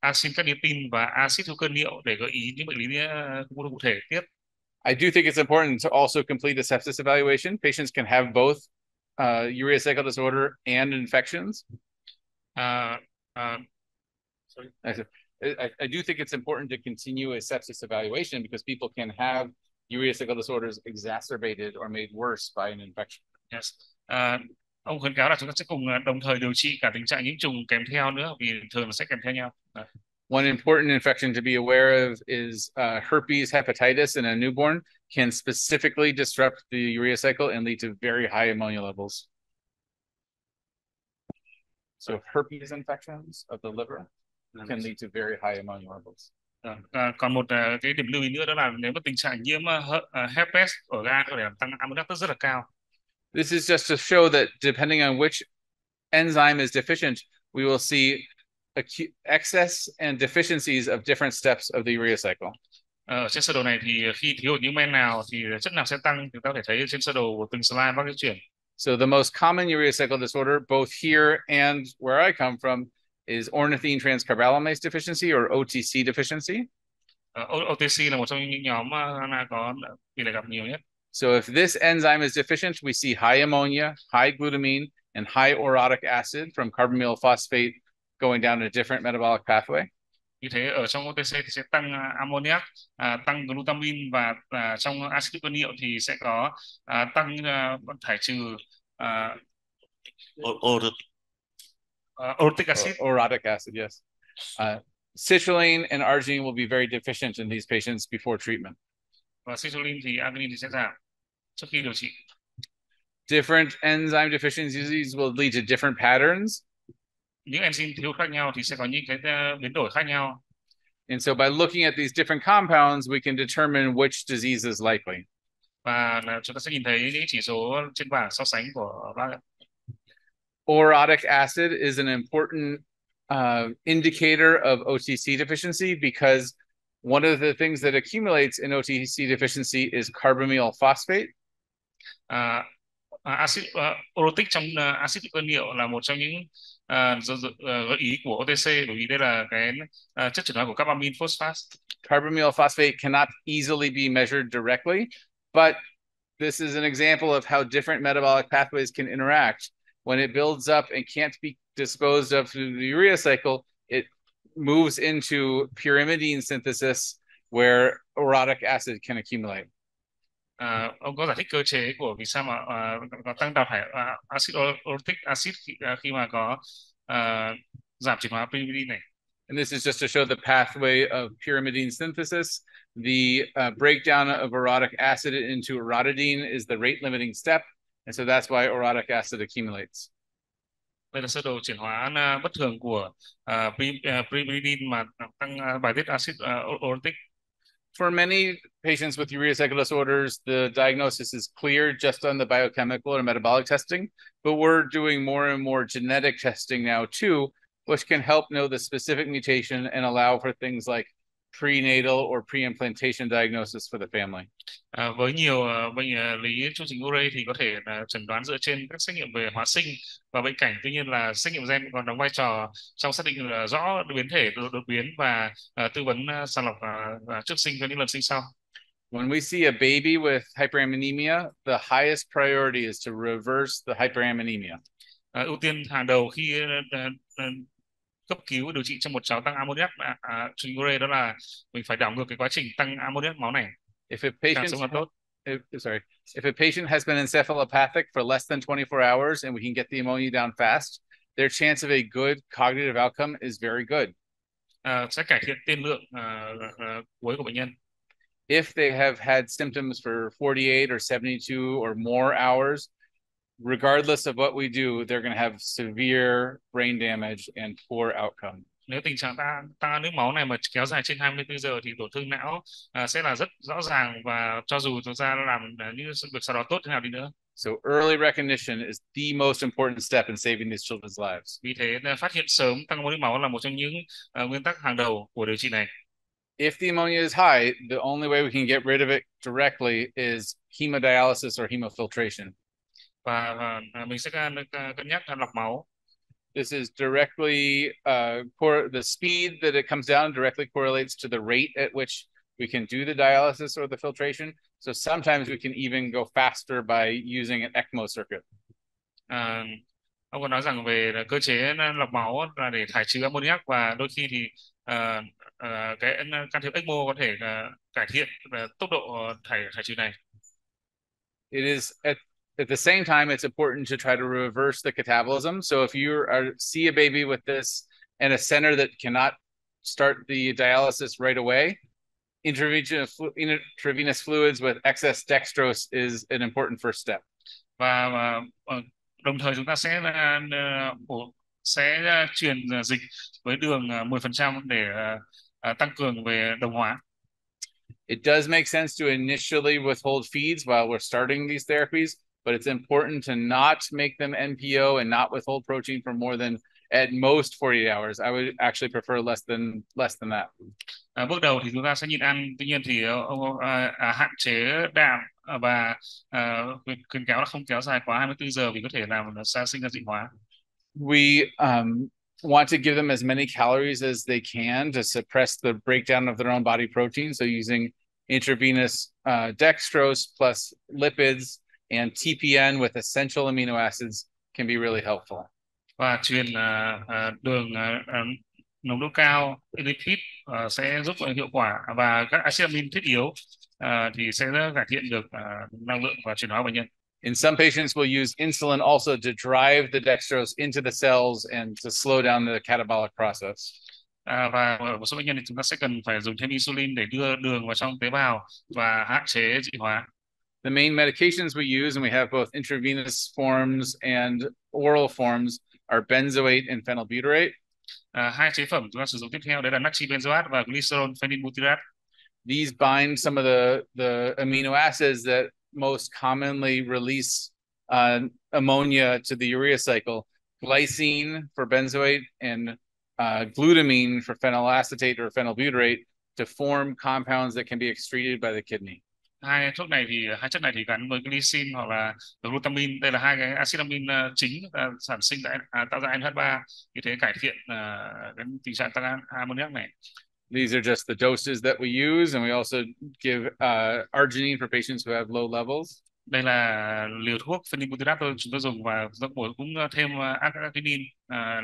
acid carnitine và acid hữu cơ niệu để gợi ý những bệnh lý cụ thể tiếp. I do think it's important to also complete a sepsis evaluation. Patients can have both urea cycle disorder and infections. Sorry. I do think it's important to continue a sepsis evaluation because people can have urea cycle disorders exacerbated or made worse by an infection. Yes. Ông khuyến cáo là chúng ta sẽ cùng đồng thời điều trị cả tình trạng nhiễm trùng kèm theo nữa, vì thường sẽ kèm theo nhau. One important infection to be aware of is herpes hepatitis in a newborn can specifically disrupt the urea cycle and lead to very high ammonia levels. So herpes infections of the liver can lead to very high ammonia levels. Còn một cái điểm lưu ý nữa đó là nếu mà tình trạng nhiễm herpes ở gan có thể làm tăng ammoniac rất là cao. This is just to show that depending on which enzyme is deficient, we will see excess and deficiencies of different steps of the urea cycle. Ở trên sơ đồ này thì khi thiếu hụt những men nào thì chất nào sẽ tăng, chúng ta có thể thấy trên sơ đồ của từng slide bác cái chuyển. So the most common urea cycle disorder, both here and where I come from, is ornithine transcarbamylase deficiency or OTC deficiency. OTC là một trong những nhóm có tỷ lệ gặp nhiều nhất. So if this enzyme is deficient, we see high ammonia, high glutamine, and high orotic acid from carbamyl phosphate going down a different metabolic pathway. Như thế ở trong OTC thì sẽ tăng ammoniac, tăng glutamine, và trong acid hữu cơ niệu thì sẽ có tăng thải trừ orotic acid. Orotic acid, yes. Citrulline and arginine will be very deficient in these patients before treatment. Và citrulline thì arginine thì sẽ giảm trước khi điều trị. Different enzyme deficiencies will lead to different patterns. Những enzyme thiếu khác nhau thì sẽ có những cái biến đổi khác nhau. And so by looking at these different compounds, we can determine which disease is likely. Và chúng ta sẽ nhìn thấy những chỉ số trên bảng so sánh của bác ạ. Orotic acid is an important indicator of OTC deficiency because one of the things that accumulates in OTC deficiency is carbamyl phosphate. Axit orotic trong axit ưa niệu là một trong những gợi ý của OTC, bởi vì đây là cái chất chuyển hóa của carbamine phosphate. Carbamyl phosphate cannot easily be measured directly, but this is an example of how different metabolic pathways can interact. When it builds up and can't be disposed of through the urea cycle, it moves into pyrimidine synthesis where orotic acid can accumulate. Ông có giải thích cơ chế của vì sao mà có tăng đào thải axit orotic acid khi mà có giảm chuyển hóa pyrimidine này. And this is just to show the pathway of pyrimidine synthesis. The breakdown of orotic acid into orotidine is the rate limiting step. And so that's why orotic acid accumulates. Đây là sơ đồ chuyển hóa bất thường của pyrimidine mà tăng bài tiết axit orotic. For many patients with urea cycle disorders, the diagnosis is clear just on the biochemical or metabolic testing, but we're doing more and more genetic testing now too, which can help know the specific mutation and allow for things like prenatal or pre-implantation diagnosis for the family. Với nhiều bệnh lý trung trình Urey thì có thể chẩn đoán dựa trên các xét nghiệm về hóa sinh và bệnh cảnh. Tuy nhiên là xét nghiệm gen còn đóng vai trò trong xác định rõ biến thể đột biến và tư vấn sàng lọc trước sinh cho những lần sinh sau. When we see a baby with hyperammonemia, the highest priority is to reverse the hyperammonemia. Ưu tiên hàng đầu khi cấp cứu điều trị cho một cháu tăng ammoniac trung trình Urey đó là mình phải đảo ngược cái quá trình tăng ammoniac máu này. If a patient has been encephalopathic for less than 24 hours and we can get the ammonia down fast, their chance of a good cognitive outcome is very good. Sẽ cải thiện tiên lượng cuối của bệnh nhân. If they have had symptoms for 48 or 72 or more hours, regardless of what we do, they're going to have severe brain damage and poor outcome. Nếu tình trạng tăng nước máu này mà kéo dài trên 24 giờ thì tổn thương não sẽ là rất rõ ràng, và cho dù chúng ta làm những việc sau đó tốt thế nào đi nữa. So early recognition is the most important step in saving these children's lives. Vì thế phát hiện sớm tăng nước máu là một trong những nguyên tắc hàng đầu của điều trị này. If the ammonia is high, the only way we can get rid of it directly is hemodialysis or hemofiltration. Và mình sẽ cân nhắc lọc máu. This is directly the speed that it comes down directly correlates to the rate at which we can do the dialysis or the filtration. So sometimes we can even go faster by using an ECMO circuit. Ông có nói rằng về cơ chế lọc máu là để thải trừ ammoniac, và đôi khi thì cái can thiệp ECMO có thể cải thiện tốc độ thải trừ này. It is at the same time, it's important to try to reverse the catabolism. So if you see a baby with this and a center that cannot start the dialysis right away, intravenous fluids with excess dextrose is an important first step. Và đồng thời chúng ta sẽ truyền dịch với đường 10% để tăng cường về đồng hóa. It does make sense to initially withhold feeds while we're starting these therapies, but it's important to not make them NPO and not withhold protein for more than at most 48 hours. I would actually prefer less than that. Bước đầu thì chúng ta sẽ nhịn ăn, tuy nhiên thì hạn chế đạm và khuyến cáo là không kéo dài quá 24 giờ vì có thể làm sinh ra dị hóa. We want to give them as many calories as they can to suppress the breakdown of their own body protein. So using intravenous dextrose plus lipids and TPN with essential amino acids can be really helpful. Và truyền đường nồng độ cao lipid sẽ giúp hiệu quả, và các acid amin thiết yếu thì sẽ cải thiện được năng lượng và chuyển hóa bệnh nhân. In some patients, we'll use insulin also to drive the dextrose into the cells and to slow down the catabolic process. Và ở một số bệnh nhân thì chúng ta sẽ cần phải dùng thêm insulin để đưa đường vào trong tế bào và hạn chế dị hóa. The main medications we use, and we have both intravenous forms and oral forms, are benzoate and phenylbutyrate. Hai chế phẩm chúng ta sử dụng tiếp theo đấy là natri benzoate và glycerol phenylbutyrate. These bind some of the amino acids that most commonly release ammonia to the urea cycle, glycine for benzoate and glutamine for phenylacetate or phenylbutyrate, to form compounds that can be excreted by the kidney. Hai chất này thì gắn với glycine hoặc là glutamine. Đây là hai cái axit amin chính sản sinh tạo ra NH3, như thế cải thiện cái tình trạng tăng ammoniac này. These are just the doses that we use, and we also give arginine for patients who have low levels. Đây là liều thuốc phenylbutyrate chúng tôi dùng, và cũng thêm arginine,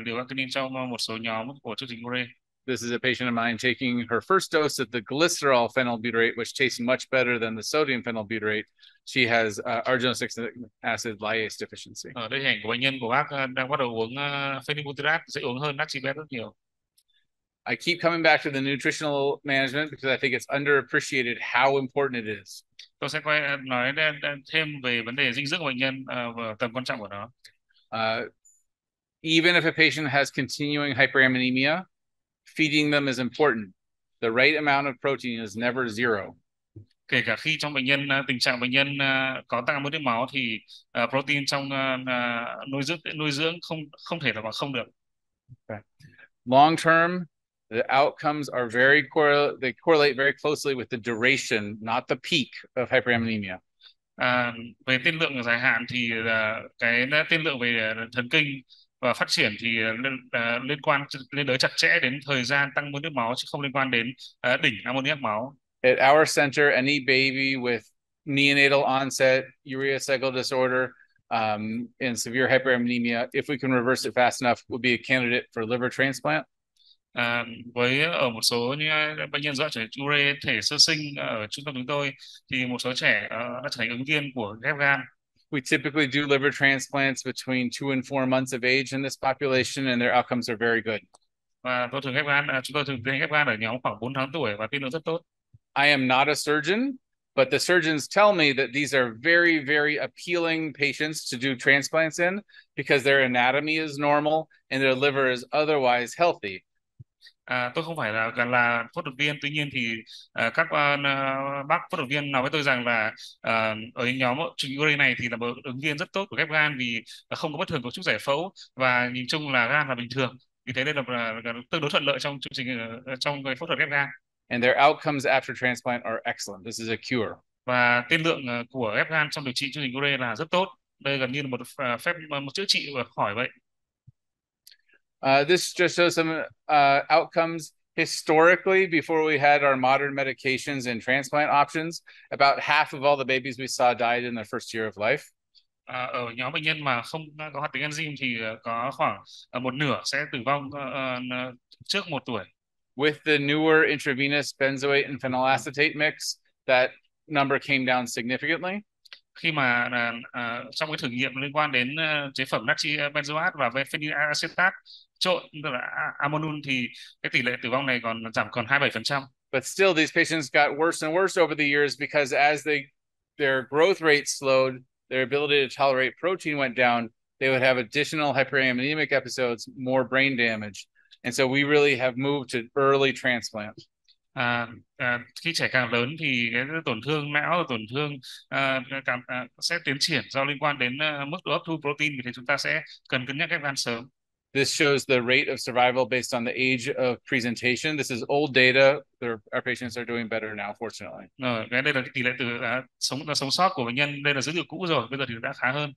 liều arginine trong một số nhóm của chương trình Ure. This is a patient of mine taking her first dose of the glycerol phenylbutyrate, which tastes much better than the sodium phenylbutyrate. She has argininic acid lyase deficiency. Ở đây hình của bệnh nhân của bác đang bắt đầu uống phenylbutyrate, dễ uống hơn natrimeth rất nhiều. I keep coming back to the nutritional management because I think it's underappreciated how important it is. Tôi sẽ nói thêm về vấn đề dinh dưỡng của bệnh nhân và tầm quan trọng của nó. Even if a patient has continuing hyperammonemia, feeding them is important. The right amount of protein is never zero. Kể cả khi trong tình trạng bệnh nhân có tăng ammoniac máu thì protein trong nuôi dưỡng không thể là bằng không được. Okay. Long term, the outcomes are they correlate very closely with the duration, not the peak of hyperammonemia. Về tiên lượng dài hạn thì cái tiên lượng về thần kinh và phát triển thì liên đới chặt chẽ đến thời gian tăng ammoniac máu, chứ không liên quan đến đỉnh ammoniac máu. At our center, any baby with neonatal onset urea cycle disorder and severe hyperammonemia, if we can reverse it fast enough, would be a candidate for liver transplant. Ở một số bệnh nhân dối loạn chuyển ure thể sơ sinh ở trung tâm chúng tôi thì một số trẻ đã trở thành ứng viên của ghép gan. We typically do liver transplants between 2 and 4 months of age in this population, and their outcomes are very good. Và chúng tôi thường ghép gan ở nhóm khoảng 4 tháng tuổi và tiên lượng rất tốt. I am not a surgeon, but the surgeons tell me that these are very, very appealing patients to do transplants in because their anatomy is normal and their liver is otherwise healthy. Tôi không phải là phẫu thuật viên, tuy nhiên thì các bác phẫu thuật viên nói với tôi rằng là ở nhóm trường ure này thì là một ứng viên rất tốt của ghép gan vì không có bất thường cấu trúc giải phẫu và nhìn chung là gan là bình thường, vì thế nên là tương đối thuận lợi trong chương trình trong phẫu thuật ghép gan. And their outcomes after transplant are excellent. This is a cure. Và tiên lượng của ghép gan trong điều trị chương trình ure là rất tốt. Đây gần như là một chữa trị và khỏi bệnh. This just shows some outcomes. Historically, before we had our modern medications and transplant options, about half of all the babies we saw died in their first year of life. Ở nhóm bệnh nhân mà không có hoạt tính enzyme thì có khoảng một nửa sẽ tử vong trước 1 tuổi. With the newer intravenous benzoate and phenylacetate mix, that number came down significantly. Khi mà trong cái thử nghiệm liên quan đến chế phẩm natri benzoate và phenylacetate trộn, tức là amonun, thì cái tỷ lệ tử vong này giảm còn 27%. But still, these patients got worse and worse over the years because as their growth rate slowed, their ability to tolerate protein went down. They would have additional hyperammonemic episodes, more brain damage. And so we really have moved to early transplant. Khi trẻ càng lớn thì cái tổn thương não, tổn thương sẽ tiến triển do liên quan đến mức độ hấp thu protein, vì thế chúng ta sẽ cần cân nhắc ghép gan sớm. This shows the rate of survival based on the age of presentation. This is old data. Our patients are doing better now, fortunately. Đây là tỷ lệ sống sót của bệnh nhân. Đây là dữ liệu cũ rồi, bây giờ thì đã khá hơn.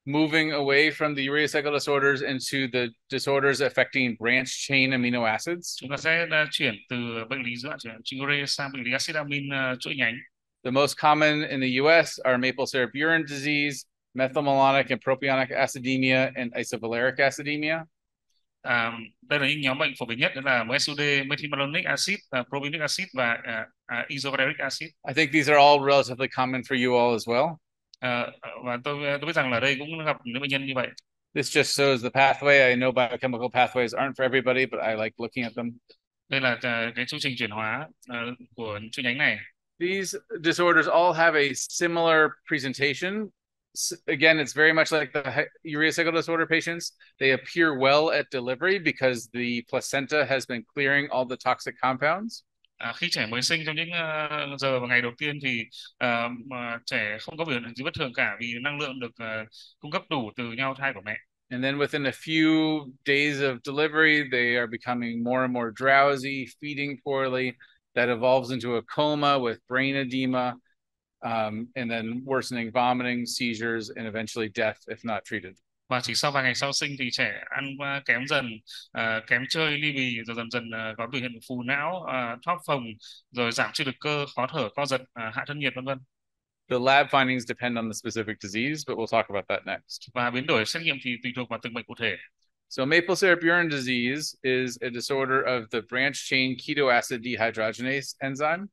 Moving away from the urea cycle disorders into the disorders affecting branch chain amino acids. Chúng ta sẽ chuyển từ bệnh lý dối loạn chuyển ure sang bệnh lý axit amin chuỗi nhánh. The most common in the US are maple syrup urine disease, methylmalonic and propionic acidemia, and isovaleric acidemia. Đây là những nhóm bệnh phổ biến nhất, đó là MSUD, methylmalonic acid, propionic acid và isovaleric acid. I think these are all relatively common for you all as well. Và tôi biết rằng là đây cũng gặp những bệnh nhân như vậy. This just shows the pathway. I know biochemical pathways aren't for everybody, but I like looking at them. Đây là cái chu trình chuyển hóa của chuỗi nhánh này. These disorders all have a similar presentation. Again, it's very much like the urea cycle disorder patients. They appear well at delivery because the placenta has been clearing all the toxic compounds. Khi trẻ mới sinh trong những giờ và ngày đầu tiên thì trẻ không có biểu hiện gì bất thường cả, vì năng lượng được cung cấp đủ từ nhau thai của mẹ. And then within a few days of delivery, they are becoming more and more drowsy, feeding poorly. That evolves into a coma with brain edema. and then worsening vomiting, seizures, and eventually death if not treated. Và chỉ sau vài ngày sau sinh thì trẻ ăn kém dần, kém chơi, ly bì, rồi dần dần có biểu hiện phù não, thoát phồng, rồi giảm chịu lực cơ, khó thở, co giật, hạ thân nhiệt, vân vân. The lab findings depend on the specific disease, but we'll talk about that next. Và biến đổi xét nghiệm thì tùy thuộc vào từng bệnh cụ thể. So maple syrup urine disease is a disorder of the branch chain keto acid dehydrogenase enzyme.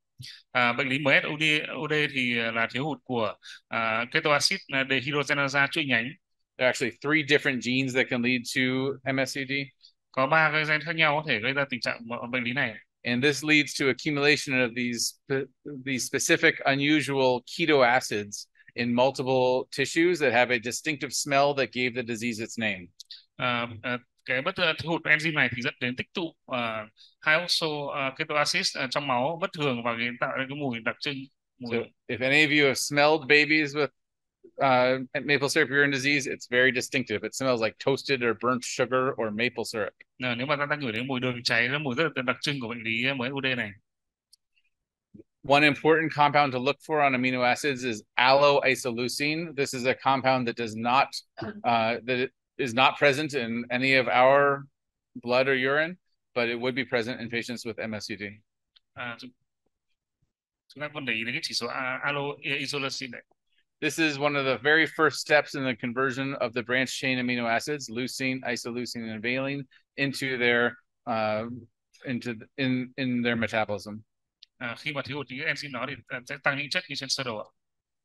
Bệnh lý MSOD thì là thiếu hụt của keto acid dehydrogenase chuỗi nhánh. There are actually 3 different genes that can lead to MSCD. Có 3 cái gen khác nhau có thể gây ra tình trạng bệnh lý này. And this leads to accumulation of these specific unusual keto acids in multiple tissues that have a distinctive smell that gave the disease its name. Cái thiếu hụt enzyme này thì dẫn đến tích tụ hyoxo keto acid trong máu bất thường và tạo ra cái mùi đặc trưng. So if any of you have smelled babies with maple syrup urine disease, it's very distinctive. It smells like toasted or burnt sugar or maple syrup. Nếu mà ta ngửi đến mùi đường cháy, nó mùi rất là đặc trưng của bệnh lý MSOD này. One important compound to look for on amino acids is allo-isoleucine. This is a compound that is not present in any of our blood or urine, but it would be present in patients with MSCD. Chúng ta cần để ý đến cái chỉ số allo-isoleucine này. This is one of the very first steps in the conversion of the branched chain amino acids, leucine, isoleucine, and valine, into their metabolism. Khi mà thiếu hụt những enzyme đó thì sẽ tăng những chất như trên sơ đồ.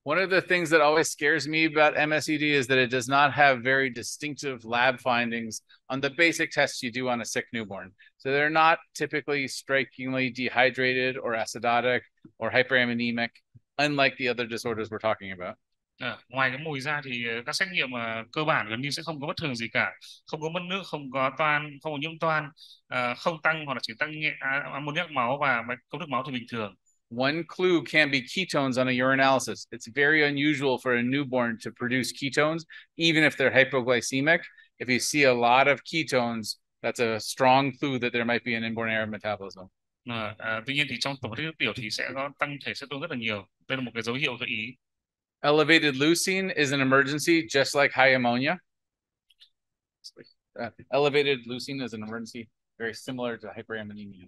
One of the things that always scares me about MSCD is that it does not have very distinctive lab findings on the basic tests you do on a sick newborn. So they're not typically strikingly dehydrated or acidotic or hyperammonemic, unlike the other disorders we're talking about. Ngoài cái mùi ra thì các xét nghiệm cơ bản gần như sẽ không có bất thường gì cả, không có mất nước, không có toan, không có nhiễm toan, không tăng hoặc là chỉ tăng nhẹ ammoniac máu và công thức máu thì bình thường. One clue can be ketones on a urinalysis. It's very unusual for a newborn to produce ketones, even if they're hypoglycemic. If you see a lot of ketones, that's a strong clue that there might be an inborn error of metabolism. Tuy nhiên thì trong tổng tiết tiểu thì sẽ có tăng thể cetone rất là nhiều. Đây là một cái dấu hiệu gợi ý. Elevated leucine is an emergency, just like high ammonia. Elevated leucine is an emergency, very similar to hyperammonemia.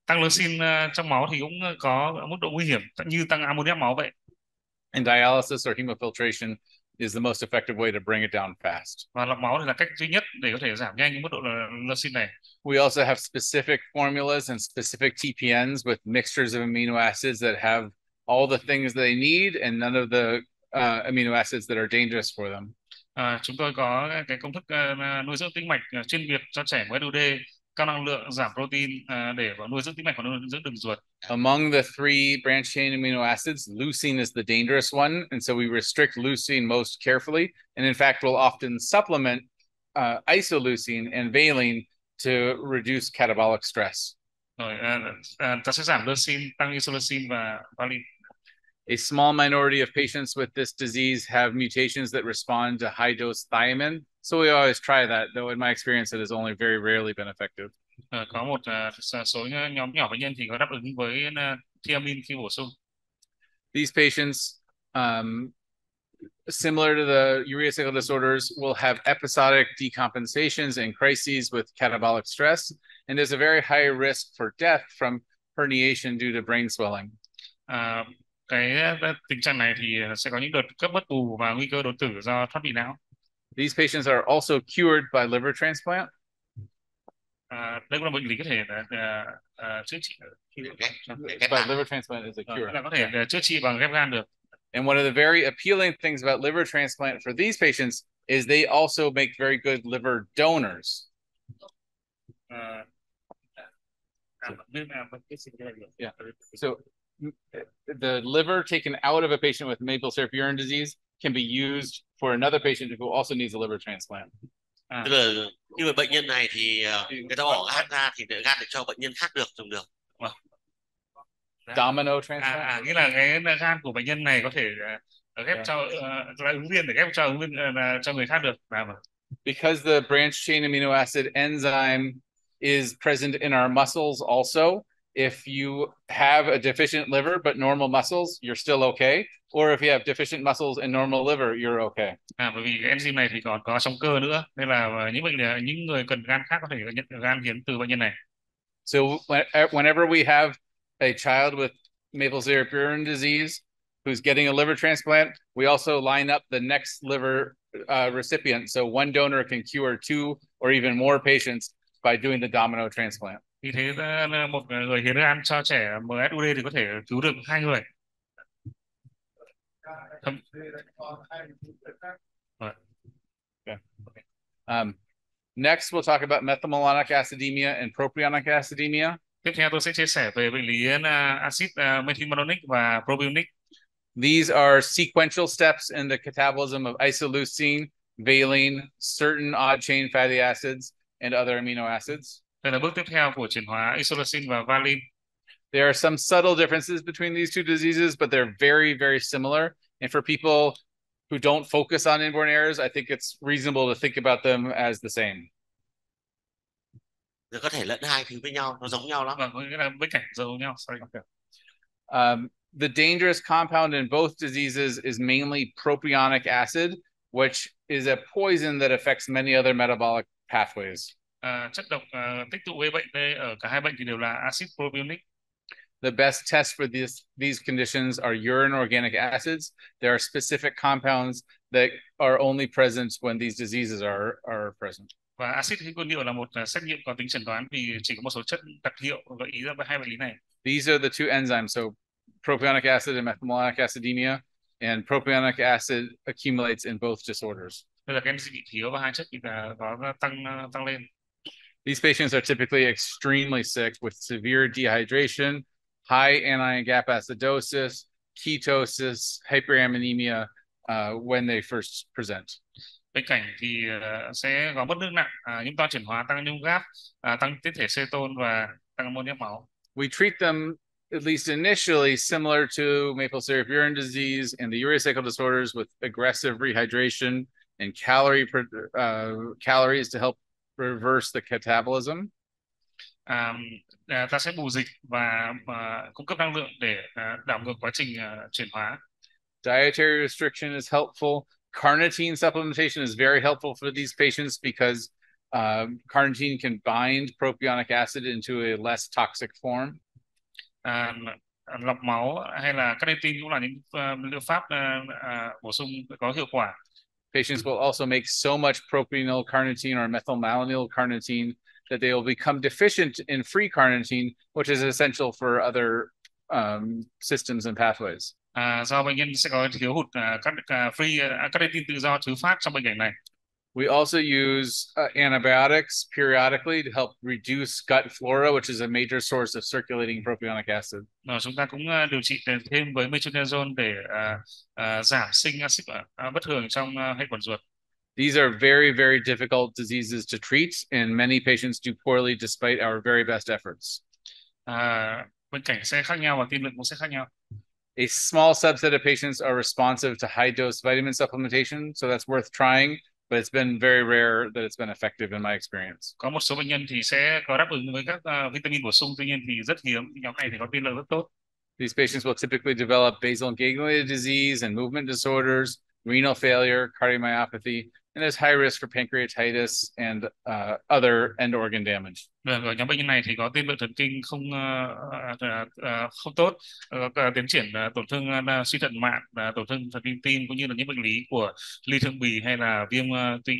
Tăng leucine trong máu thì cũng có mức độ nguy hiểm như tăng ammoniac máu vậy. And dialysis or hemofiltration is the most effective way to bring it down fast. Và lọc máu thì là cách duy nhất để có thể giảm nhanh cái mức độ leucine này. We also have specific formulas and specific TPNs with mixtures of amino acids that have all the things they need and none of the amino acids that are dangerous for them. Chúng tôi có cái công thức nuôi dưỡng tĩnh mạch chuyên biệt cho trẻ MSOD, cao năng lượng, giảm protein để nuôi dưỡng tĩnh mạch và nuôi dưỡng đường ruột. Among the 3 branched chain amino acids, leucine is the dangerous one, and so we restrict leucine most carefully. And in fact, we'll often supplement isoleucine and valine to reduce catabolic stress. Rồi, ta sẽ giảm leucine, tăng isoleucine và valine. A small minority of patients with this disease have mutations that respond to high-dose thiamine. So we always try that, though in my experience, it has only very rarely been effective. Có một số nhóm nhỏ bệnh nhân thì có đáp ứng với thiamine khi bổ sung. These patients, similar to the urea cycle disorders, will have episodic decompensations and crises with catabolic stress, and there's a very high risk for death from herniation due to brain swelling. Cái tình trạng này thì sẽ có những đợt cấp bất bù và nguy cơ đột tử do thoát vị não. These patients are also cured by liver transplant. Đây cũng là bệnh lý có thể chữa trị. But liver transplant is a cure. Là có thể chữa trị bằng ghép gan được. And one of the very appealing things about liver transplant for these patients is they also make very good liver donors. Yeah. So the liver taken out of a patient with maple syrup urine disease can be used for another patient who also needs a liver transplant. Tức là như với bệnh nhân này thì người ta bỏ gan ra thì gan để cho bệnh nhân khác được dùng được. Domino transplant. Nghĩa là cái gan của bệnh nhân này có thể ghép cho ứng viên để ghép cho ứng viên cho người khác được. Because the branched chain amino acid enzyme is present in our muscles also, If you have a deficient liver but normal muscles, you're still okay. Or if you have deficient muscles and normal liver, you're okay. Bởi vì cái enzyme này thì còn có trong cơ nữa, nên là những người cần gan khác có thể nhận được gan hiến từ bệnh nhân này. So whenever we have a child with maple syrup urine disease who's getting a liver transplant, we also line up the next liver recipient. So one donor can cure 2 or even more patients by doing the domino transplant. Vì thế một người hiến gan cho trẻ MSUD thì có thể cứu được 2 người. Next, we'll talk about methylmalonic acidemia and propionic acidemia. Tiếp theo tôi sẽ chia sẻ về bệnh lý axit methylmalonic và propionic. These are sequential steps in the catabolism of isoleucine, valine, certain odd chain fatty acids, and other amino acids. Đây là bước tiếp theo của chuyển hóa isoleucine và valine. There are some subtle differences between these two diseases, but they're very, very similar. And for people who don't focus on inborn errors, I think it's reasonable to think about them as the same. Rồi có thể lẫn hai thứ với nhau, nó giống nhau lắm. Vâng, có nghĩa là bối cảnh giống nhau. Sorry. Okay. The dangerous compound in both diseases is mainly propionic acid, which is a poison that affects many other metabolic pathways. Chất độc tích tụ gây bệnh đây ở cả hai bệnh thì đều là axit propionic. The best tests for these conditions are urine organic acids. There are specific compounds that are only present when these diseases are present. Và axit hydronium là một xét nghiệm có tính chẩn đoán vì chỉ có một số chất đặc hiệu gợi ý ra hai bệnh lý này. These are the two enzymes, so propionic acid and methylmalonic acidemia, and propionic acid accumulates in both disorders. Đây là cái enzyme bị thiếu và hai chất thì có tăng lên. These patients are typically extremely sick with severe dehydration, high anion gap acidosis, ketosis, hyperammonemia when they first present. Bên cạnh thì sẽ có mất nước nặng, những toan chuyển hóa, tăng nhung gáp, tăng tiết thể cetone và tăng ammoniac máu. We treat them at least initially similar to maple syrup urine disease and the urea cycle disorders with aggressive rehydration and calories to help reverse the catabolism. Ta sẽ bù dịch và cung cấp năng lượng để đảo ngược quá trình chuyển hóa. Dietary restriction is helpful. Carnitine supplementation is very helpful for these patients because carnitine can bind propionic acid into a less toxic form. Lọc máu hay là carnitine cũng là những liệu pháp bổ sung có hiệu quả. Patients will also make so much propionyl carnitine or methylmalonyl carnitine that they will become deficient in free carnitine, which is essential for other systems and pathways. Do bệnh nhân sẽ có thiếu hụt carnitine tự do thứ phát trong bệnh cảnh này. We also use antibiotics periodically to help reduce gut flora, which is a major source of circulating propionic acid. Chúng ta cũng điều trị thêm với metronidazole để giảm sinh axit bất thường trong hệ khuẩn ruột. These are very, very difficult diseases to treat, and many patients do poorly despite our very best efforts. Bệnh cảnh sẽ khác nhau và tiên lượng cũng sẽ khác nhau. A small subset of patients are responsive to high-dose vitamin supplementation, so that's worth trying, but it's been very rare that it's been effective in my experience. Có một số bệnh nhân thì sẽ có đáp ứng với các vitamin bổ sung, tuy nhiên thì rất hiếm. Nhóm này thì có tiên lượng rất tốt. These patients will typically develop basal ganglia disease and movement disorders, renal failure, cardiomyopathy, and there's high risk for pancreatitis and other end organ damage. Ở nhóm bệnh nhân này thì có tiên lượng thần kinh không tốt, tiến triển tổn thương suy thận mạn, tổn thương thần kinh tim cũng như là những bệnh lý của ly thương bì hay là viêm tụy.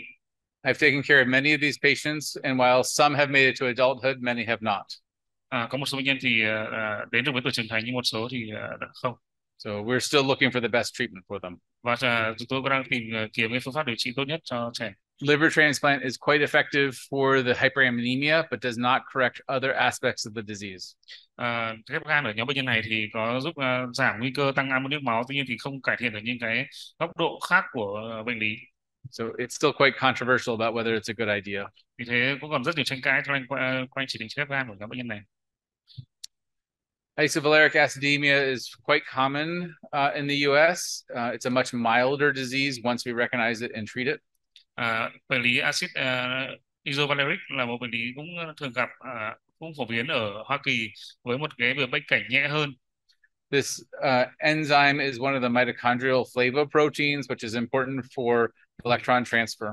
I've taken care of many of these patients, and while some have made it to adulthood, many have not. Có một số bệnh nhân thì đến được với tuổi trưởng thành nhưng một số thì không. So we're still looking for the best treatment for them. Và chúng tôi đang tìm kiếm cái phương pháp điều trị tốt nhất cho trẻ. Liver transplant is quite effective for the hyperammonemia, but does not correct other aspects of the disease. Ghép gan ở nhóm bệnh nhân này thì có giúp giảm nguy cơ tăng ammoniac máu, tuy nhiên thì không cải thiện được những cái góc độ khác của bệnh lý. So it's still quite controversial about whether it's a good idea. Vì thế cũng còn rất nhiều tranh cãi quanh chỉ định ghép gan của nhóm bệnh nhân này. Isovaleric acidemia is quite common in the US. It's a much milder disease once we recognize it and treat it. Bệnh lý axit isovaleric là một bệnh lý cũng thường gặp cũng phổ biến ở Hoa Kỳ với một cái bệnh cảnh nhẹ hơn. This enzyme is one of the mitochondrial flavoproteins, which is important for electron transfer.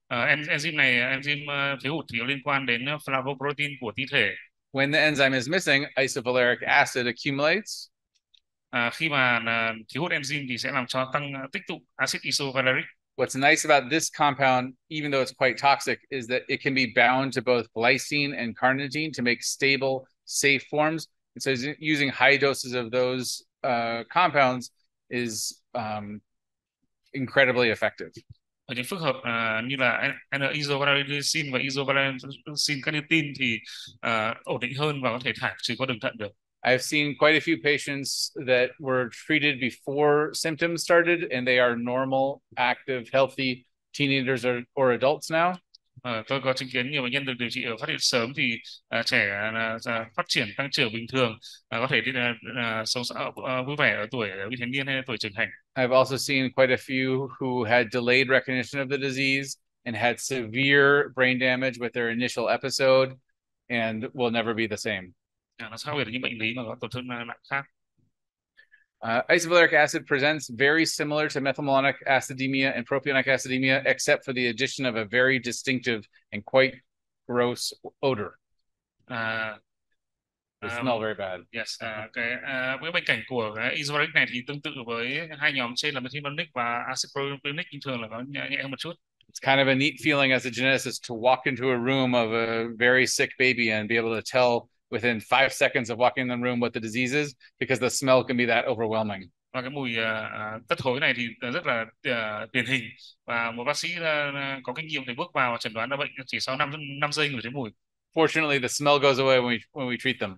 Enzyme này, enzyme thiếu hụt thì liên quan đến flavoprotein của tí thể. When the enzyme is missing, isovaleric acid accumulates. Khi mà thiếu hụt enzyme thì sẽ làm cho tăng tích tụ axit isovaleric. What's nice about this compound, even though it's quite toxic, is that it can be bound to both glycine and carnitine to make stable, safe forms. And so using high doses of those compounds is incredibly effective. Ở những phức hợp như là isovaleric và isovaleric carnitine thì ổn định hơn và có thể thải trừ qua đường thận được. I've seen quite a few patients that were treated before symptoms started, and they are normal, active, healthy teenagers or adults now. Tôi có chứng kiến nhiều bệnh nhân được điều trị ở phát hiện sớm thì trẻ phát triển tăng trưởng bình thường, có thể đi sống vui vẻ ở tuổi vị thành niên hay tuổi trưởng thành. I've also seen quite a few who had delayed recognition of the disease and had severe brain damage with their initial episode and will never be the same. Nó khác biệt với những bệnh lý mà có tổn thương nặng khác. Isovaleric acid presents very similar to methylmalonic acidemia and propionic acidemia, except for the addition of a very distinctive and quite gross odor. They smell very bad. Yes, cái bệnh cảnh của cái isovaleric này thì tương tự với hai nhóm trên là methylmalonic và acid propionic, nhưng thường là nó nhẹ hơn một chút. It's kind of a neat feeling as a geneticist to walk into a room of a very sick baby and be able to tell within 5 seconds of walking in the room what the disease is, because the smell can be that overwhelming. Và cái mùi tất thối này thì rất là điển hình, và một bác sĩ có kinh nghiệm thì bước vào và chẩn đoán ra bệnh chỉ sau 5 giây ngửi thấy mùi. Fortunately, the smell goes away when we treat them.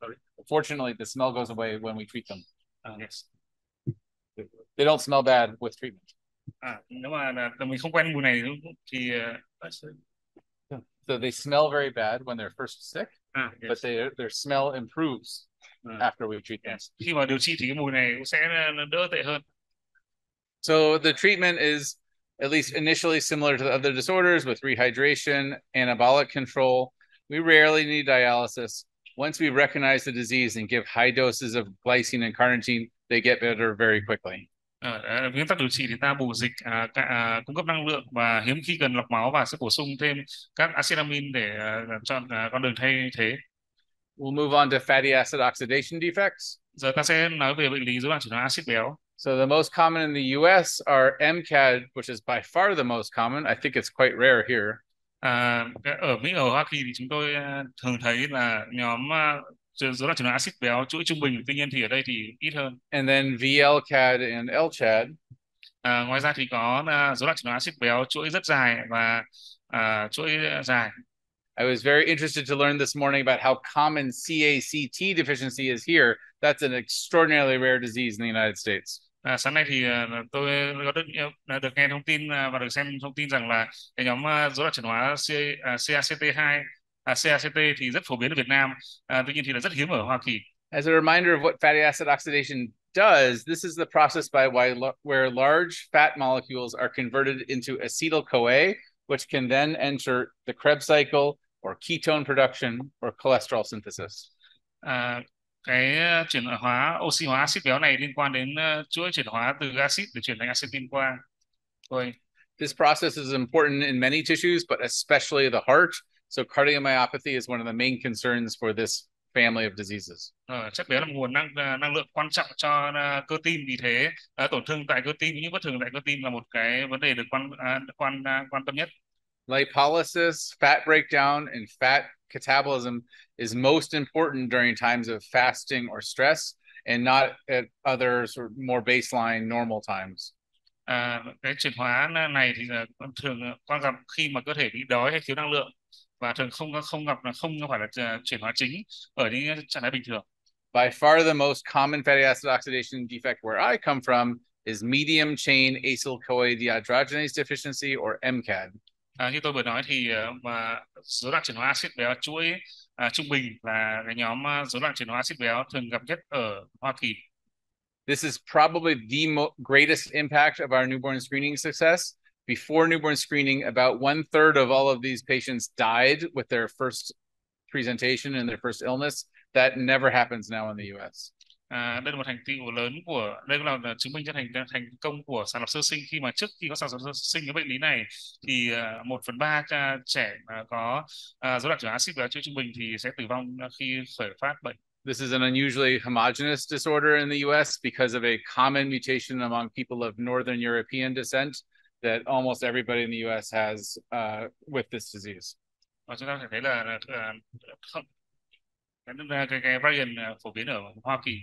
Sorry. Fortunately, the smell goes away when we treat them. Yes. They don't smell bad with treatment. Nếu mà mình không quen mùi này thì so they smell very bad when they're first sick, yes. but their smell improves after we treat them. Yes. Khi mà điều trị thì cái mùi này cũng sẽ đỡ tệ hơn. So the treatment is at least initially similar to the other disorders with rehydration, anabolic control. We rarely need dialysis. Once we recognize the disease and give high doses of glycine and carnitine, they get better very quickly. Nguyên tắc điều trị thì ta bù dịch, cung cấp năng lượng, và hiếm khi cần lọc máu và sẽ bổ sung thêm các acid amin để chọn con đường thay thế. We'll move on to fatty acid oxidation defects. Giờ ta sẽ nói về bệnh lý rối loạn chuyển hóa axit béo. So the most common in the US are MCAD, which is by far the most common. I think it's quite rare here. Ở Mỹ, ở Hoa Kỳ thì chúng tôi thường thấy là nhóm rối loạn chuyển hóa axit béo chuỗi trung bình, tuy nhiên thì ở đây thì ít hơn. And then VLCAD and LCHAD. Ngoài ra thì có rối loạn chuyển hóa axit béo chuỗi rất dài và chuỗi dài. I was very interested to learn this morning about how common CACT deficiency is here. That's an extraordinarily rare disease in the United States. Sáng nay thì tôi có được nghe thông tin và được xem thông tin rằng là cái nhóm rối loạn chuyển hóa CACT thì rất phổ biến ở Việt Nam, tuy nhiên thì là rất hiếm ở Hoa Kỳ. As a reminder of what fatty acid oxidation does, this is the process where large fat molecules are converted into acetyl-CoA, which can then enter the Krebs cycle or ketone production or cholesterol synthesis. Cái chuyển hóa oxy hóa axit béo này liên quan đến chuỗi chuyển hóa từ axit để chuyển thành acetyl qua. This process is important in many tissues, but especially the heart. So cardiomyopathy is one of the main concerns for this family of diseases. Chất béo là một nguồn năng lượng quan trọng cho cơ tim, vì thế tổn thương tại cơ tim, những bất thường tại cơ tim là một cái vấn đề được quan tâm nhất. Lipolysis, fat breakdown, and fat catabolism is most important during times of fasting or stress, and not at other sort of more baseline normal times. Cái chuyển hóa này thì thường quan gặp khi mà cơ thể bị đói hay thiếu năng lượng, và thường không phải là chuyển hóa chính ở những trạng thái bình thường. By far the most common fatty acid oxidation defect where I come from is medium chain acyl-CoA dehydrogenase deficiency or MCAD. Như tôi vừa nói thì rối loạn chuyển hóa axit béo chuỗi trung bình là cái nhóm rối loạn chuyển hóa axit béo thường gặp nhất ở Hoa Kỳ. This is probably the greatest impact of our newborn screening success. Before newborn screening, about 1/3 of all of these patients died with their first presentation in their first illness. That never happens now in the US. Đây là một thành tựu lớn của, đây là chứng minh cho thành công của sàng lọc sơ sinh, khi mà trước khi có sàng lọc sơ sinh cái bệnh lý này thì 1/3 trẻ có rối loạn chuyển hóa axit béo trung bình thì sẽ tử vong khi khởi phát bệnh. This is an unusually homogeneous disorder in the US because of a common mutation among people of Northern European descent that almost everybody in the US has with this disease. Và chúng ta có thể thấy là cái variant phổ biến ở Hoa Kỳ.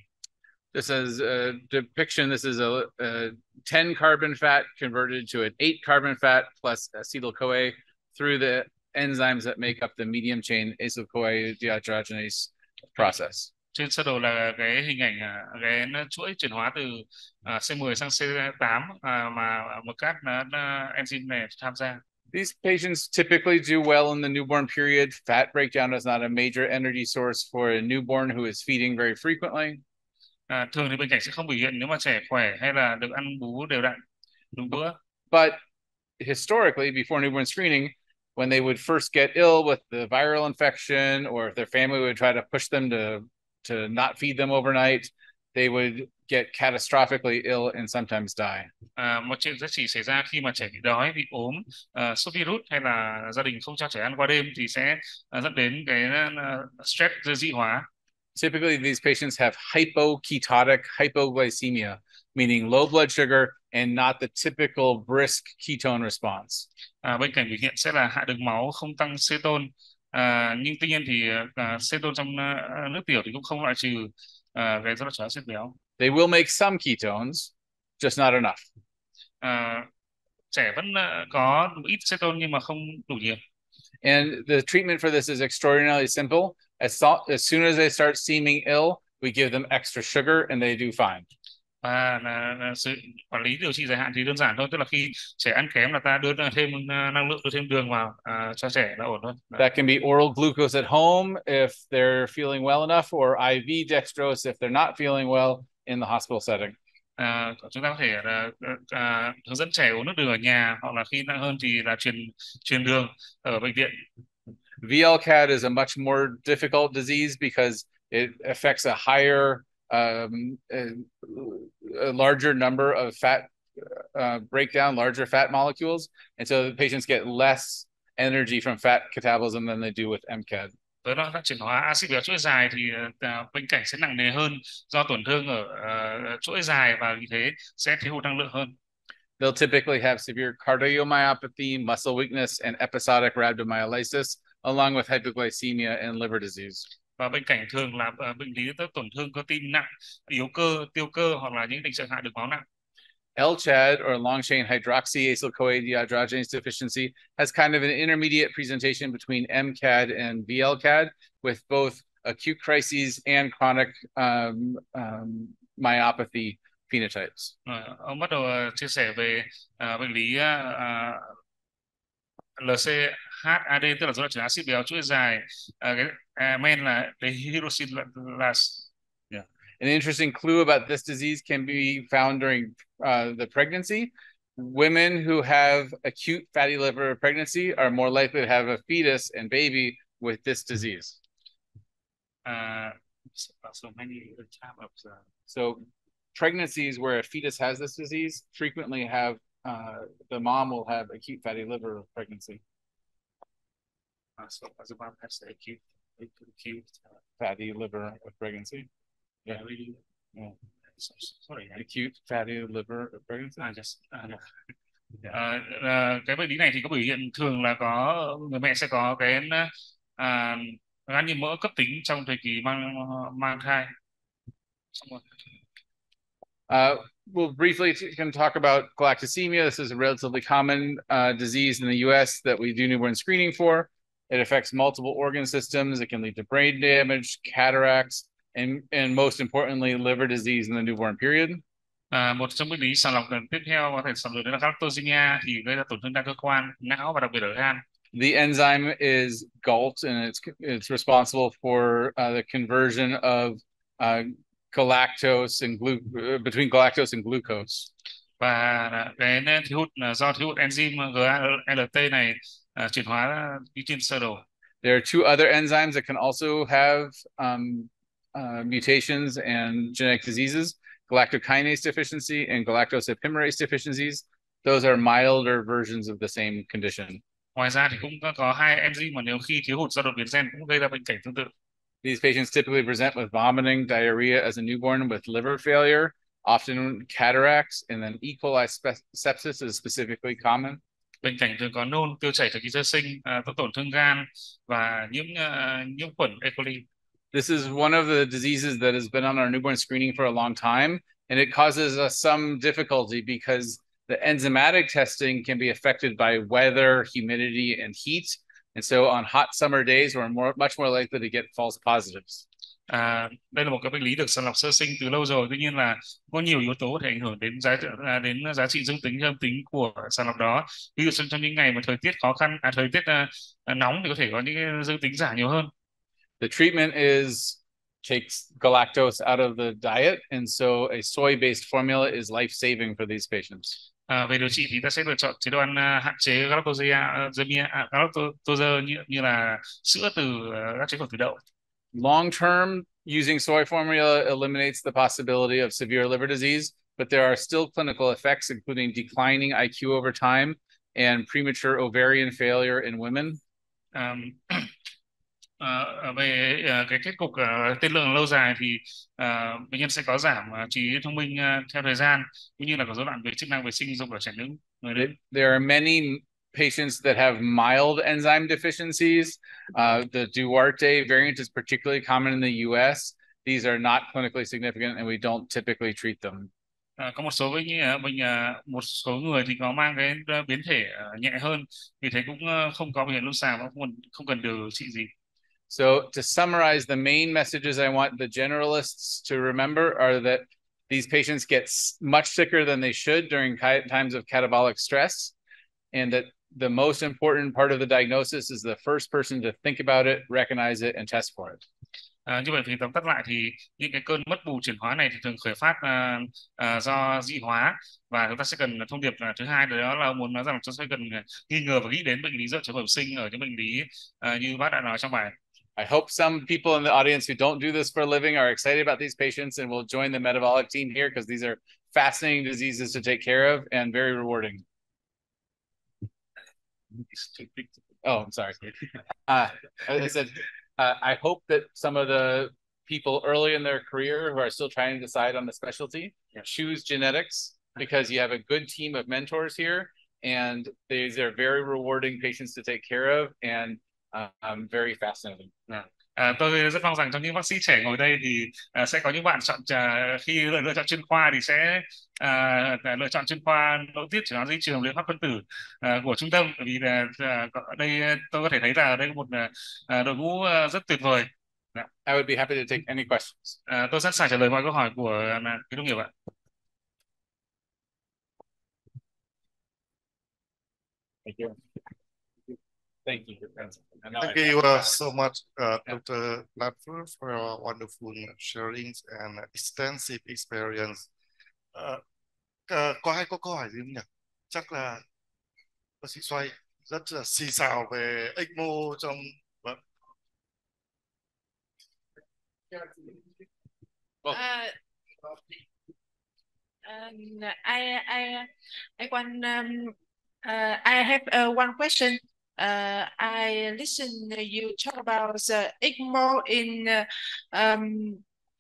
This is a depiction. This is a 10 carbon fat converted to an 8 carbon fat plus acetyl-CoA through the enzymes that make up the medium chain acyl-CoA dehydrogenase process. Trên sơ đồ là cái hình ảnh cái chuỗi chuyển hóa từ C10 sang C8 mà một các enzyme này tham gia. These patients typically do well in the newborn period. Fat breakdown is not a major energy source for a newborn who is feeding very frequently. Thường thì bệnh cảnh sẽ không biểu hiện nếu mà trẻ khỏe hay là được ăn bú đều đặn đúng bữa. But historically, before newborn screening, when they would first get ill with the viral infection, or if their family would try to push them to not feed them overnight, they would get catastrophically ill and sometimes die. Một chuyện rất chỉ xảy ra khi mà trẻ bị đói, bị ốm, sốt virus hay là gia đình không cho trẻ ăn qua đêm thì sẽ dẫn đến cái stress dị hóa. Typically, these patients have hypoketotic hypoglycemia, meaning low blood sugar and not the typical brisk ketone response. Bệnh cảnh biểu hiện sẽ là hạ đường máu, không tăng ceton. Nhưng tuy nhiên thì ceton trong nước tiểu thì cũng không loại trừ cái rối loạn chuyển hóa axit béo. They will make some ketones, just not enough. Trẻ vẫn có ít ceton nhưng mà không đủ nhiều. And the treatment for this is extraordinarily simple. As soon as they start seeming ill, we give them extra sugar and they do fine. Và sự quản lý điều trị dài hạn thì đơn giản thôi, tức là khi trẻ ăn kém là ta đưa thêm năng lượng, đưa thêm đường vào cho trẻ là ổn hơn. That can be oral glucose at home if they're feeling well enough, or IV dextrose if they're not feeling well in the hospital setting. Chúng ta có thể hướng dẫn trẻ uống nước đường ở nhà, hoặc là khi nặng hơn thì là truyền đường ở bệnh viện. VLCAD is a much more difficult disease because it affects a higher, a larger number of fat breakdown, larger fat molecules, and so the patients get less energy from fat catabolism than they do with MCAD. Với nó chuyển hóa axit béo chuỗi dài thì bệnh cảnh sẽ nặng nề hơn do tổn thương ở chuỗi dài, và vì thế sẽ thiếu hụt năng lượng hơn. They'll typically have severe cardiomyopathy, muscle weakness, and episodic rhabdomyolysis, along with hypoglycemia and liver disease. Và bệnh cảnh thường là bệnh lý tổn thương cơ tim nặng, yếu cơ, tiêu cơ, hoặc là những tình trạng hạ đường máu nặng. LCHAD, or long chain hydroxyacyl-CoA dehydrogenase deficiency, has kind of an intermediate presentation between MCAD and VLCAD, with both acute crises and chronic myopathy phenotypes. Ông bắt đầu chia sẻ về bệnh lý LCHAD, tức là rối loạn chuyển hóa axit béo chuỗi dài, cái men là dehydrogenase. Yeah. An interesting clue about this disease can be found during the pregnancy. Women who have acute fatty liver pregnancy are more likely to have a fetus and baby with this disease. So pregnancies where a fetus has this disease frequently have the mom will have acute fatty liver pregnancy. So as a mom has acute fatty liver pregnancy. Yeah. Yeah. Sorry. Acute fatty liver pregnancy. Cái bệnh lý này thì có biểu hiện thường là có người mẹ sẽ có cái gan nhiễm mỡ cấp tính trong thời kỳ mang thai. We'll briefly can talk about galactosemia. This is a relatively common disease in the US that we do newborn screening for. It affects multiple organ systems. It can lead to brain damage, cataracts, and most importantly, liver disease in the newborn period. Một trong bệnh lý sàng lọc tiếp theo có thể sàng lọc đến là galactosemia, thì gây ra tổn thương đa cơ quan, não và đặc biệt ở gan. The enzyme is GALT, and it's responsible for the conversion of galactose and between galactose and glucose. Và cái thiếu hụt do thiếu hụt enzyme GALT này chuyển hóa như trên sơ đồ. There are two other enzymes that can also have mutations and genetic diseases: galactokinase deficiency and galactose deficiencies. Those are milder versions of the same condition. Ngoài ra thì cũng có hai enzyme mà nếu khi thiếu hụt do đột biến gen cũng gây ra bệnh cảnh tương tự. These patients typically present with vomiting, diarrhea as a newborn, with liver failure, often cataracts, and then E. coli sepsis is specifically common. Bệnh cảnh thường có nôn, tiêu chảy thời kỳ sơ sinh, có tổn thương gan và nhiễm khuẩn E. coli. This is one of the diseases that has been on our newborn screening for a long time, and it causes us some difficulty because the enzymatic testing can be affected by weather, humidity, and heat. And so on hot summer days, we're much more likely to get false positives. Đây là một cái bệnh lý được sàng lọc sơ sinh từ lâu rồi, tuy nhiên là có nhiều yếu tố có thể ảnh hưởng đến giá trị dương tính hay âm tính của sàng lọc đó. Ví dụ trong những ngày mà thời tiết khó khăn, thời tiết nóng thì có thể có những dương tính giả nhiều hơn. The treatment takes galactose out of the diet, and so a soy-based formula is life-saving for these patients. Về điều trị thì ta sẽ lựa chọn chế độ ăn hạn chế galactose như là sữa từ các chế phẩm từ đậu. Long term, using soy formula eliminates the possibility of severe liver disease, but there are still clinical effects, including declining IQ over time and premature ovarian failure in women. Về cái kết cục tiên lượng lâu dài thì bệnh nhân sẽ có giảm trí thông minh theo thời gian, cũng như là có rối loạn về chức năng về sinh dục ở trẻ nữ. There are many patients that have mild enzyme deficiencies. The Duarte variant is particularly common in the US. These are not clinically significant and we don't typically treat them. Có một số một số người thì có mang cái biến thể nhẹ hơn, vì thế cũng không có biểu hiện lâm sàng và không cần điều trị gì. So to summarize, the main messages I want the generalists to remember are that these patients get much sicker than they should during times of catabolic stress, and that the most important part of the diagnosis is the first person to think about it, recognize it, and test for it. Như vậy thì tóm tắt lại thì những cái cơn mất bù chuyển hóa này thì thường khởi phát do dị hóa, và chúng ta sẽ cần thông điệp thứ hai đó là muốn nói rằng chúng ta sẽ cần nghi ngờ và nghĩ đến bệnh lý do chế phẩm sinh ở những bệnh lý như bác đã nói trong bài. I hope some people in the audience who don't do this for a living are excited about these patients and will join the metabolic team here, because these are fascinating diseases to take care of and very rewarding. Oh, I'm sorry. I said, I hope that some of the people early in their career who are still trying to decide on the specialty choose genetics, because you have a good team of mentors here, and these are very rewarding patients to take care of and very fascinating. Tôi rất mong rằng trong những bác sĩ trẻ ngồi đây thì sẽ có những bạn chọn khi lựa chọn chuyên khoa thì sẽ lựa chọn chuyên khoa nội tiết, chẩn đoán di truyền, liệu pháp phân tử của trung tâm, vì là ở đây tôi có thể thấy là đây là một đội ngũ rất tuyệt vời. I would be happy to take any questions. Tôi sẵn sàng trả lời mọi câu hỏi của quý đồng nghiệp ạ. Thank you. Thank you. Thank you so much, Dr. C.Lanpher, for your wonderful sharing and extensive experience. Có hai câu hỏi gì không nhỉ? Chắc là bác sĩ Xoay rất là xì xào về ECMO trong... I have one question. I listen you talk about the ECMO in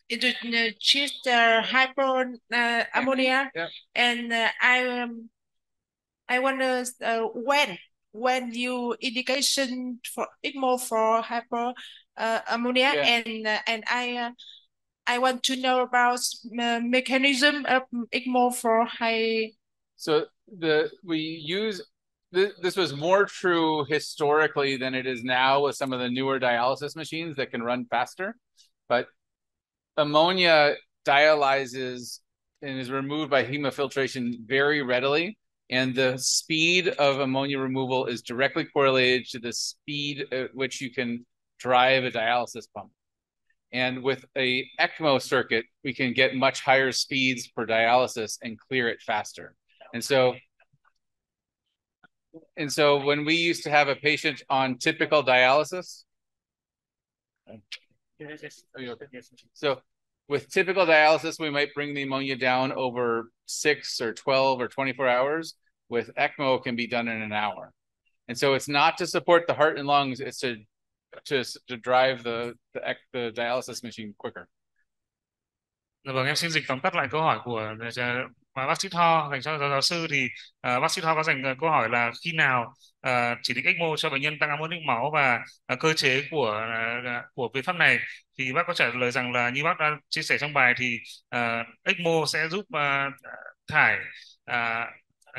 induced hyperammonia, and I wonder when you indication for ECMO for hyperammonia, and I want to know about mechanism of ECMO for high. So we use. This was more true historically than it is now with some of the newer dialysis machines that can run faster. But ammonia dialyzes and is removed by hemofiltration very readily. And the speed of ammonia removal is directly correlated to the speed at which you can drive a dialysis pump. And with a ECMO circuit, we can get much higher speeds for dialysis and clear it faster. And so when we used to have a patient on typical dialysis, Yes. Oh, you're okay. Yes. So with typical dialysis, we might bring the ammonia down over 6 or 12 or 24 hours. With ECMO, it can be done in an hour. And so it's not to support the heart and lungs, it's to drive the dialysis machine quicker. Dạ vâng, em xin dịch tóm tắt lại câu hỏi của bác sĩ Tho dành cho giáo sư thì bác sĩ Tho có dành câu hỏi là khi nào chỉ định ECMO cho bệnh nhân tăng áp lực máu và cơ chế của biện pháp này, thì bác có trả lời rằng là như bác đã chia sẻ trong bài thì ECMO sẽ giúp thải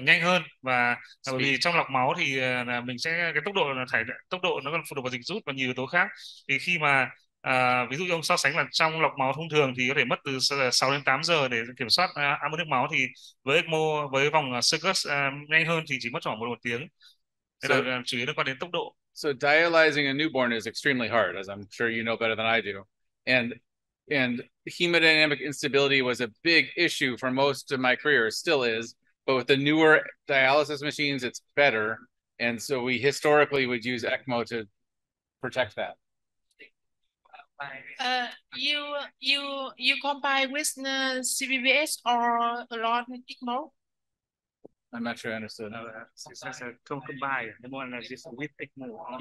nhanh hơn, và bởi vì trong lọc máu thì là mình sẽ cái tốc độ nó còn phụ thuộc vào dịch rút và nhiều yếu tố khác. Thì khi mà ví dụ ông so sánh là trong lọc máu thông thường thì có thể mất từ 6 đến 8 giờ để kiểm soát áp nước máu, thì với ECMO với vòng Circus nhanh hơn thì chỉ mất khoảng một tiếng. Đây là chủ yếu liên quan đến tốc độ. So dialyzing a newborn is extremely hard, as I'm sure you know better than I do. And hemodynamic instability was a big issue for most of my career, it still is. But with the newer dialysis machines, it's better. And so we historically would use ECMO to protect that. You combine with CBBS or a lot of ECMO? I'm not sure I understood. Combine. The one is just with ECMO.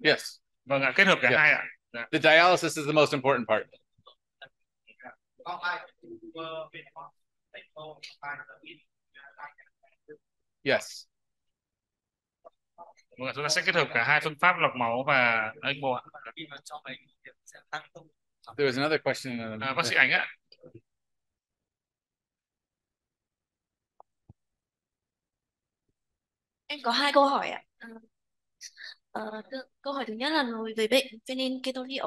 Yes. Vâng ạ, kết hợp cả hai ạ. The dialysis is the most important part. Yes. Vâng, chúng ta sẽ kết hợp cả hai phương pháp lọc máu và ECMO ạ. There was another question. Bác sĩ Ánh ạ. Em có 2 câu hỏi ạ. Câu hỏi thứ nhất là đối với bệnh phenylketonuria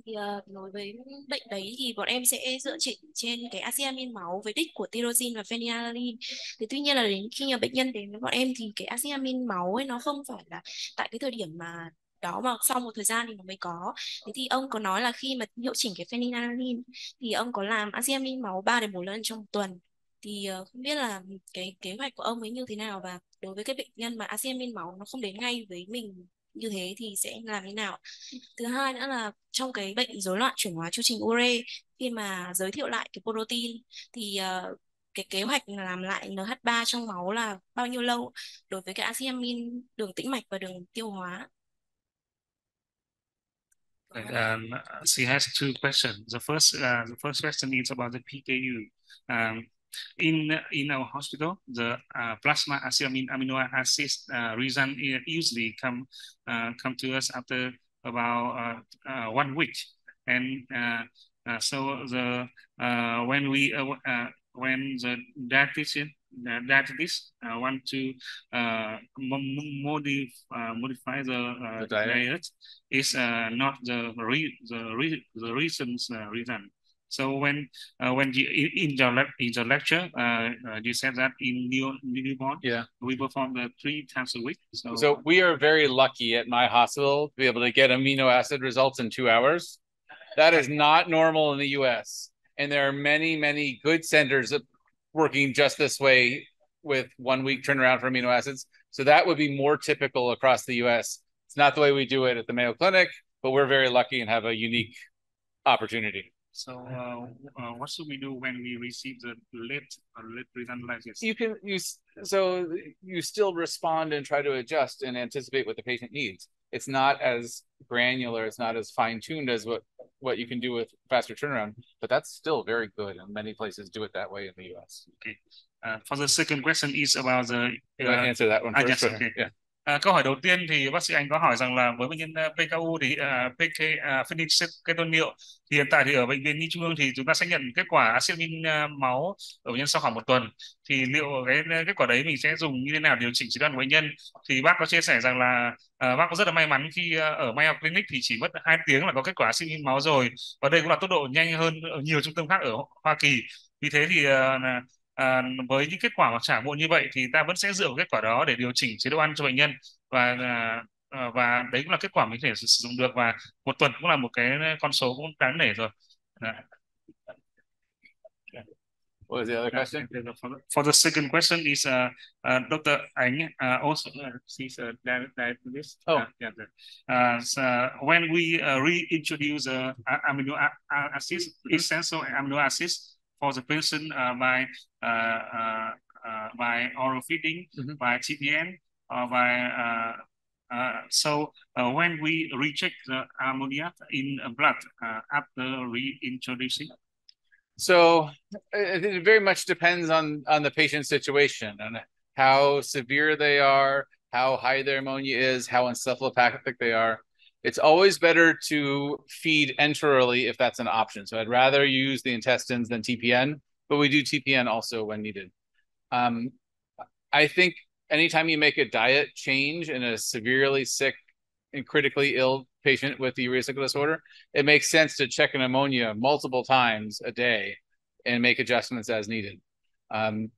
thì đối với bệnh đấy thì bọn em sẽ dựa trên cái axit amin máu với đích của tyrosine và phenylalanine. Thì tuy nhiên là đến khi mà bệnh nhân đến với bọn em thì cái axit amin máu ấy nó không phải là tại cái thời điểm mà đó, mà sau một thời gian thì nó mới có. Thế thì ông có nói là khi mà hiệu chỉnh cái phenylalanine thì ông có làm axit amin máu 3 đến 4 lần trong một tuần. Thì không biết là cái kế hoạch của ông ấy như thế nào, và đối với cái bệnh nhân mà axit amin máu nó không đến ngay với mình như thế thì sẽ làm thế nào. Thứ hai nữa là trong cái bệnh rối loạn chuyển hóa chu trình ure, khi mà giới thiệu lại cái protein thì cái kế hoạch làm lại NH3 trong máu là bao nhiêu lâu đối với cái axit amin đường tĩnh mạch và đường tiêu hóa. She has 2 questions. The first question is about the PKU. In our hospital, the plasma amino acid result usually come to us after about 1 week, and so when the dietitian want to modify the diet is not the reasons reason. So when you in your lecture you said that in newborn we perform 3 times a week. So we are very lucky at my hospital to be able to get amino acid results in 2 hours. That is not normal in the US, and there are many good centers working just this way with 1 week turnaround for amino acids. So that would be more typical across the US. It's not the way we do it at the Mayo Clinic, but we're very lucky and have a unique opportunity. So what should we do when we receive the late result like this? You still respond and try to adjust and anticipate what the patient needs. It's not as granular, it's not as fine-tuned as what you can do with faster turnaround, but that's still very good, and many places do it that way in the US. Okay. For the second question is about the answer that one first. Yes, okay. Yeah. Câu hỏi đầu tiên thì bác sĩ Anh có hỏi rằng là với bệnh nhân PKU thì phenylketonuria thì hiện tại thì ở bệnh viện Nhi Trung thì chúng ta sẽ nhận kết quả axit amin máu ở bệnh nhân sau khoảng 1 tuần, thì liệu cái kết quả đấy mình sẽ dùng như thế nào điều chỉnh chỉ đoán của bệnh nhân. Thì bác có chia sẻ rằng là bác có rất là may mắn khi ở Mayo Clinic thì chỉ mất 2 tiếng là có kết quả axit amin máu rồi, và đây cũng là tốc độ nhanh hơn ở nhiều trung tâm khác ở Hoa Kỳ. Vì thế thì với những kết quả mà trả muộn như vậy thì ta vẫn sẽ dựa vào kết quả đó để điều chỉnh chế độ ăn cho bệnh nhân, và đấy cũng là kết quả mình có thể sử dụng được, và 1 tuần cũng là một cái con số cũng đáng nể rồi. What was the other question? For the second question is Dr. Anh also sees diabetes. Oh. So when we reintroduce amino acids, essential amino acids for the patient by oral feeding, by TPN, or by when we recheck the ammonia in blood after reintroducing. So it very much depends on the patient's situation and how severe they are, how high their ammonia is, how encephalopathic they are. It's always better to feed enterally if that's an option. So I'd rather use the intestines than TPN, but we do TPN also when needed. I think anytime you make a diet change in a severely sick and critically ill patient with the urea cycle disorder, it makes sense to check an ammonia multiple times a day and make adjustments as needed. In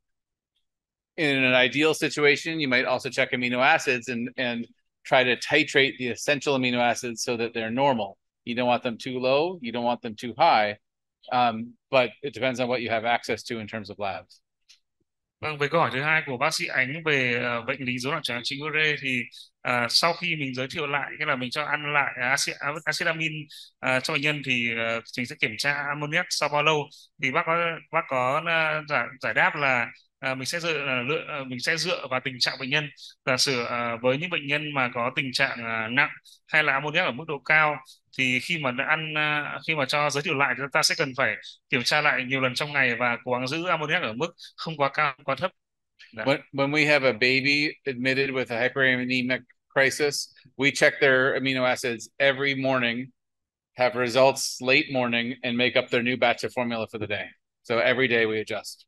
an ideal situation, you might also check amino acids and try to titrate the essential amino acids so that they're normal. You don't want them too low, you don't want them too high, but it depends on what you have access to in terms of labs. Vâng, về câu hỏi thứ hai của bác sĩ Ánh về bệnh lý rối loạn chuyển hóa chính ure thì sau khi mình giới thiệu lại, nghĩa là mình cho ăn lại acid amin cho bệnh nhân thì mình sẽ kiểm tra ammoniac sau bao lâu, thì bác có giải đáp là mình sẽ dựa vào tình trạng bệnh nhân. Giả sử với những bệnh nhân mà có tình trạng nặng hay là ammoniac ở mức độ cao thì khi mà cho giới thiệu lại thì ta sẽ cần phải kiểm tra lại nhiều lần trong ngày và cố gắng giữ ammoniac ở mức không quá cao, quá thấp. When we have a baby admitted with a hyperammonemic crisis, we check their amino acids every morning, have results late morning, and make up their new batch of formula for the day. So every day we adjust.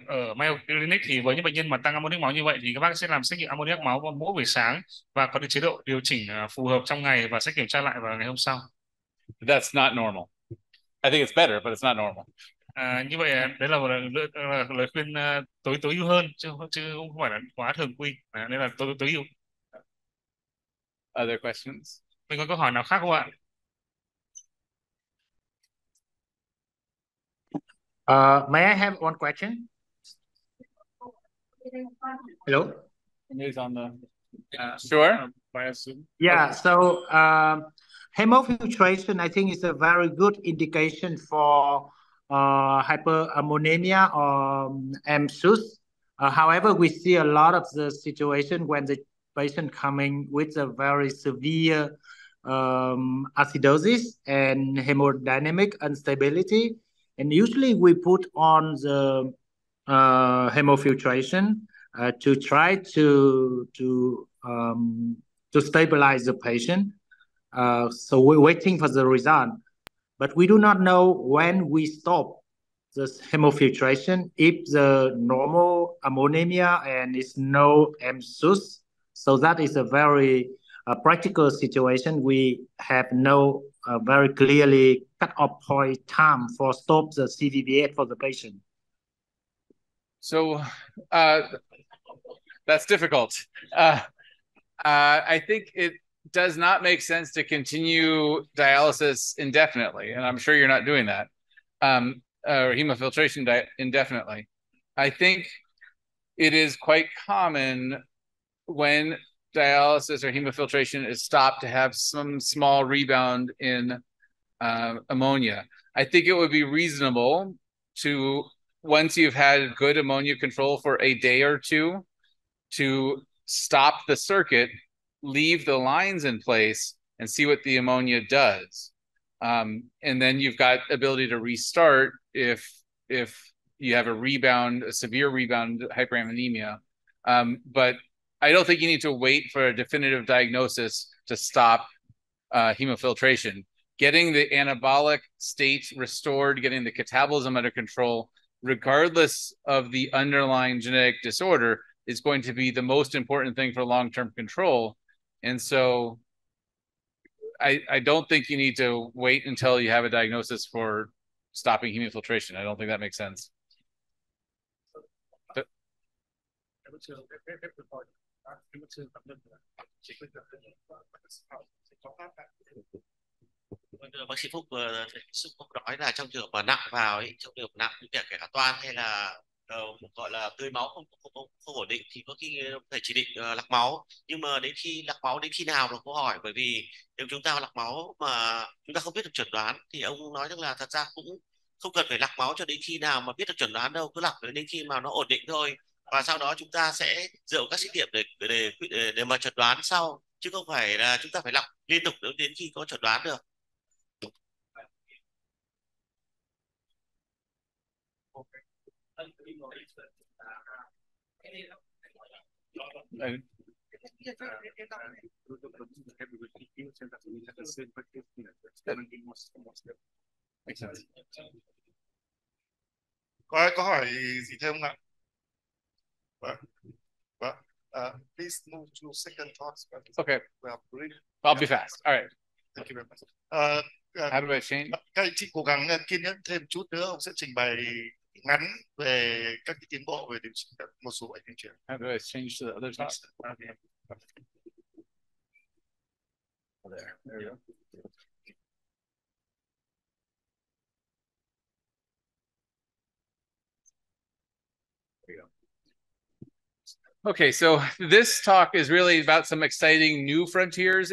Ở Mayo Clinic thì với những bệnh nhân mà tăng ammoniac máu như vậy thì các bác sẽ làm xét nghiệm ammoniac máu vào mỗi buổi sáng và có chế độ điều chỉnh phù hợp trong ngày và sẽ kiểm tra lại vào ngày hôm sau. That's not normal. I think it's better, but it's not normal. Như vậy đấy là một lời khuyên tối ưu hơn chứ không phải là quá thường quy, nên là tối ưu. Other questions? Mình có câu hỏi nào khác không ạ? May I have one question? Hello? Who's on the sure. By Zoom. Yeah, so hemofiltration, I think, is a very good indication for hyperammonemia or MSUS. However, we see a lot of the situation when the patient coming with a very severe acidosis and hemodynamic instability. And usually we put on the hemofiltration to try to stabilize the patient. So we're waiting for the result, but we do not know when we stop this hemofiltration if the normal ammonemia and is no MSUS. So that is a very practical situation. We have no very clearly cut-off point time for stop the CVVH for the patient. So that's difficult. I think it does not make sense to continue dialysis indefinitely, and I'm sure you're not doing that, or hemofiltration indefinitely. I think it is quite common when dialysis or hemofiltration is stopped to have some small rebound in ammonia. I think it would be reasonable to, once you've had good ammonia control for a day or two, to stop the circuit, leave the lines in place, and see what the ammonia does. And then you've got ability to restart if you have a severe rebound hyperammonemia. But I don't think you need to wait for a definitive diagnosis to stop hemofiltration. Getting the anabolic state restored, getting the catabolism under control, regardless of the underlying genetic disorder, is going to be the most important thing for long-term control. And so I don't think you need to wait until you have a diagnosis for stopping hemofiltration. I don't think that makes sense. Bác sĩ Phúc nói là trong trường hợp mà nặng vào ấy, trong trường hợp nặng như kể cả toan hay là gọi là tưới máu không ổn định thì có khi phải chỉ định lọc máu, nhưng mà đến khi lọc máu đến khi nào là câu hỏi, bởi vì nếu chúng ta lọc máu mà chúng ta không biết được chẩn đoán thì ông nói rằng là thật ra cũng không cần phải lọc máu cho đến khi nào mà biết được chẩn đoán đâu, cứ lọc đến khi mà nó ổn định thôi, và sau đó chúng ta sẽ dựa vào các xét nghiệm để mà chẩn đoán sau, chứ không phải là chúng ta phải lọc liên tục đến khi có chẩn đoán được. Có ai có hỏi gì thêm không ạ? Vâng. Vâng. Please move to second talks. Okay. We have brief. I'll be fast. All right. Thank you very much. How do I change? Các anh chị cố gắng kiên nhẫn thêm chút nữa, ông sẽ trình bày ngắn về các cái tiến bộ về điều trị một số bệnh chuyển. How do I change to the other top? Oh, there we go. Okay, so this talk is really about some exciting new frontiers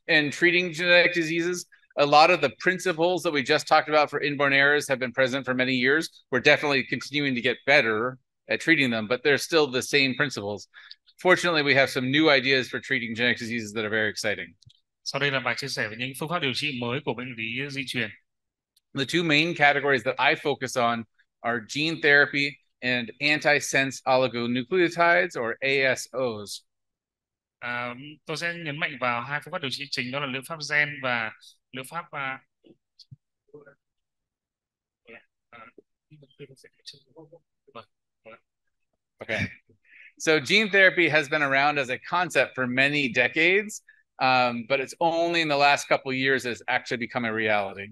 in treating genetic diseases. A lot of the principles that we just talked about for inborn errors have been present for many years. We're definitely continuing to get better at treating them, but they're still the same principles. Fortunately, we have some new ideas for treating genetic diseases that are very exciting. Sau đây là bài chia sẻ về những phương pháp điều trị mới của bệnh lý di truyền. The two main categories that I focus on are gene therapy and antisense oligonucleotides, or ASOs. Tôi sẽ nhấn mạnh vào hai phương pháp điều trị chính, đó là liệu pháp gen và liệu pháp Okay. So gene therapy has been around as a concept for many decades, but it's only in the last couple of years it's actually become a reality.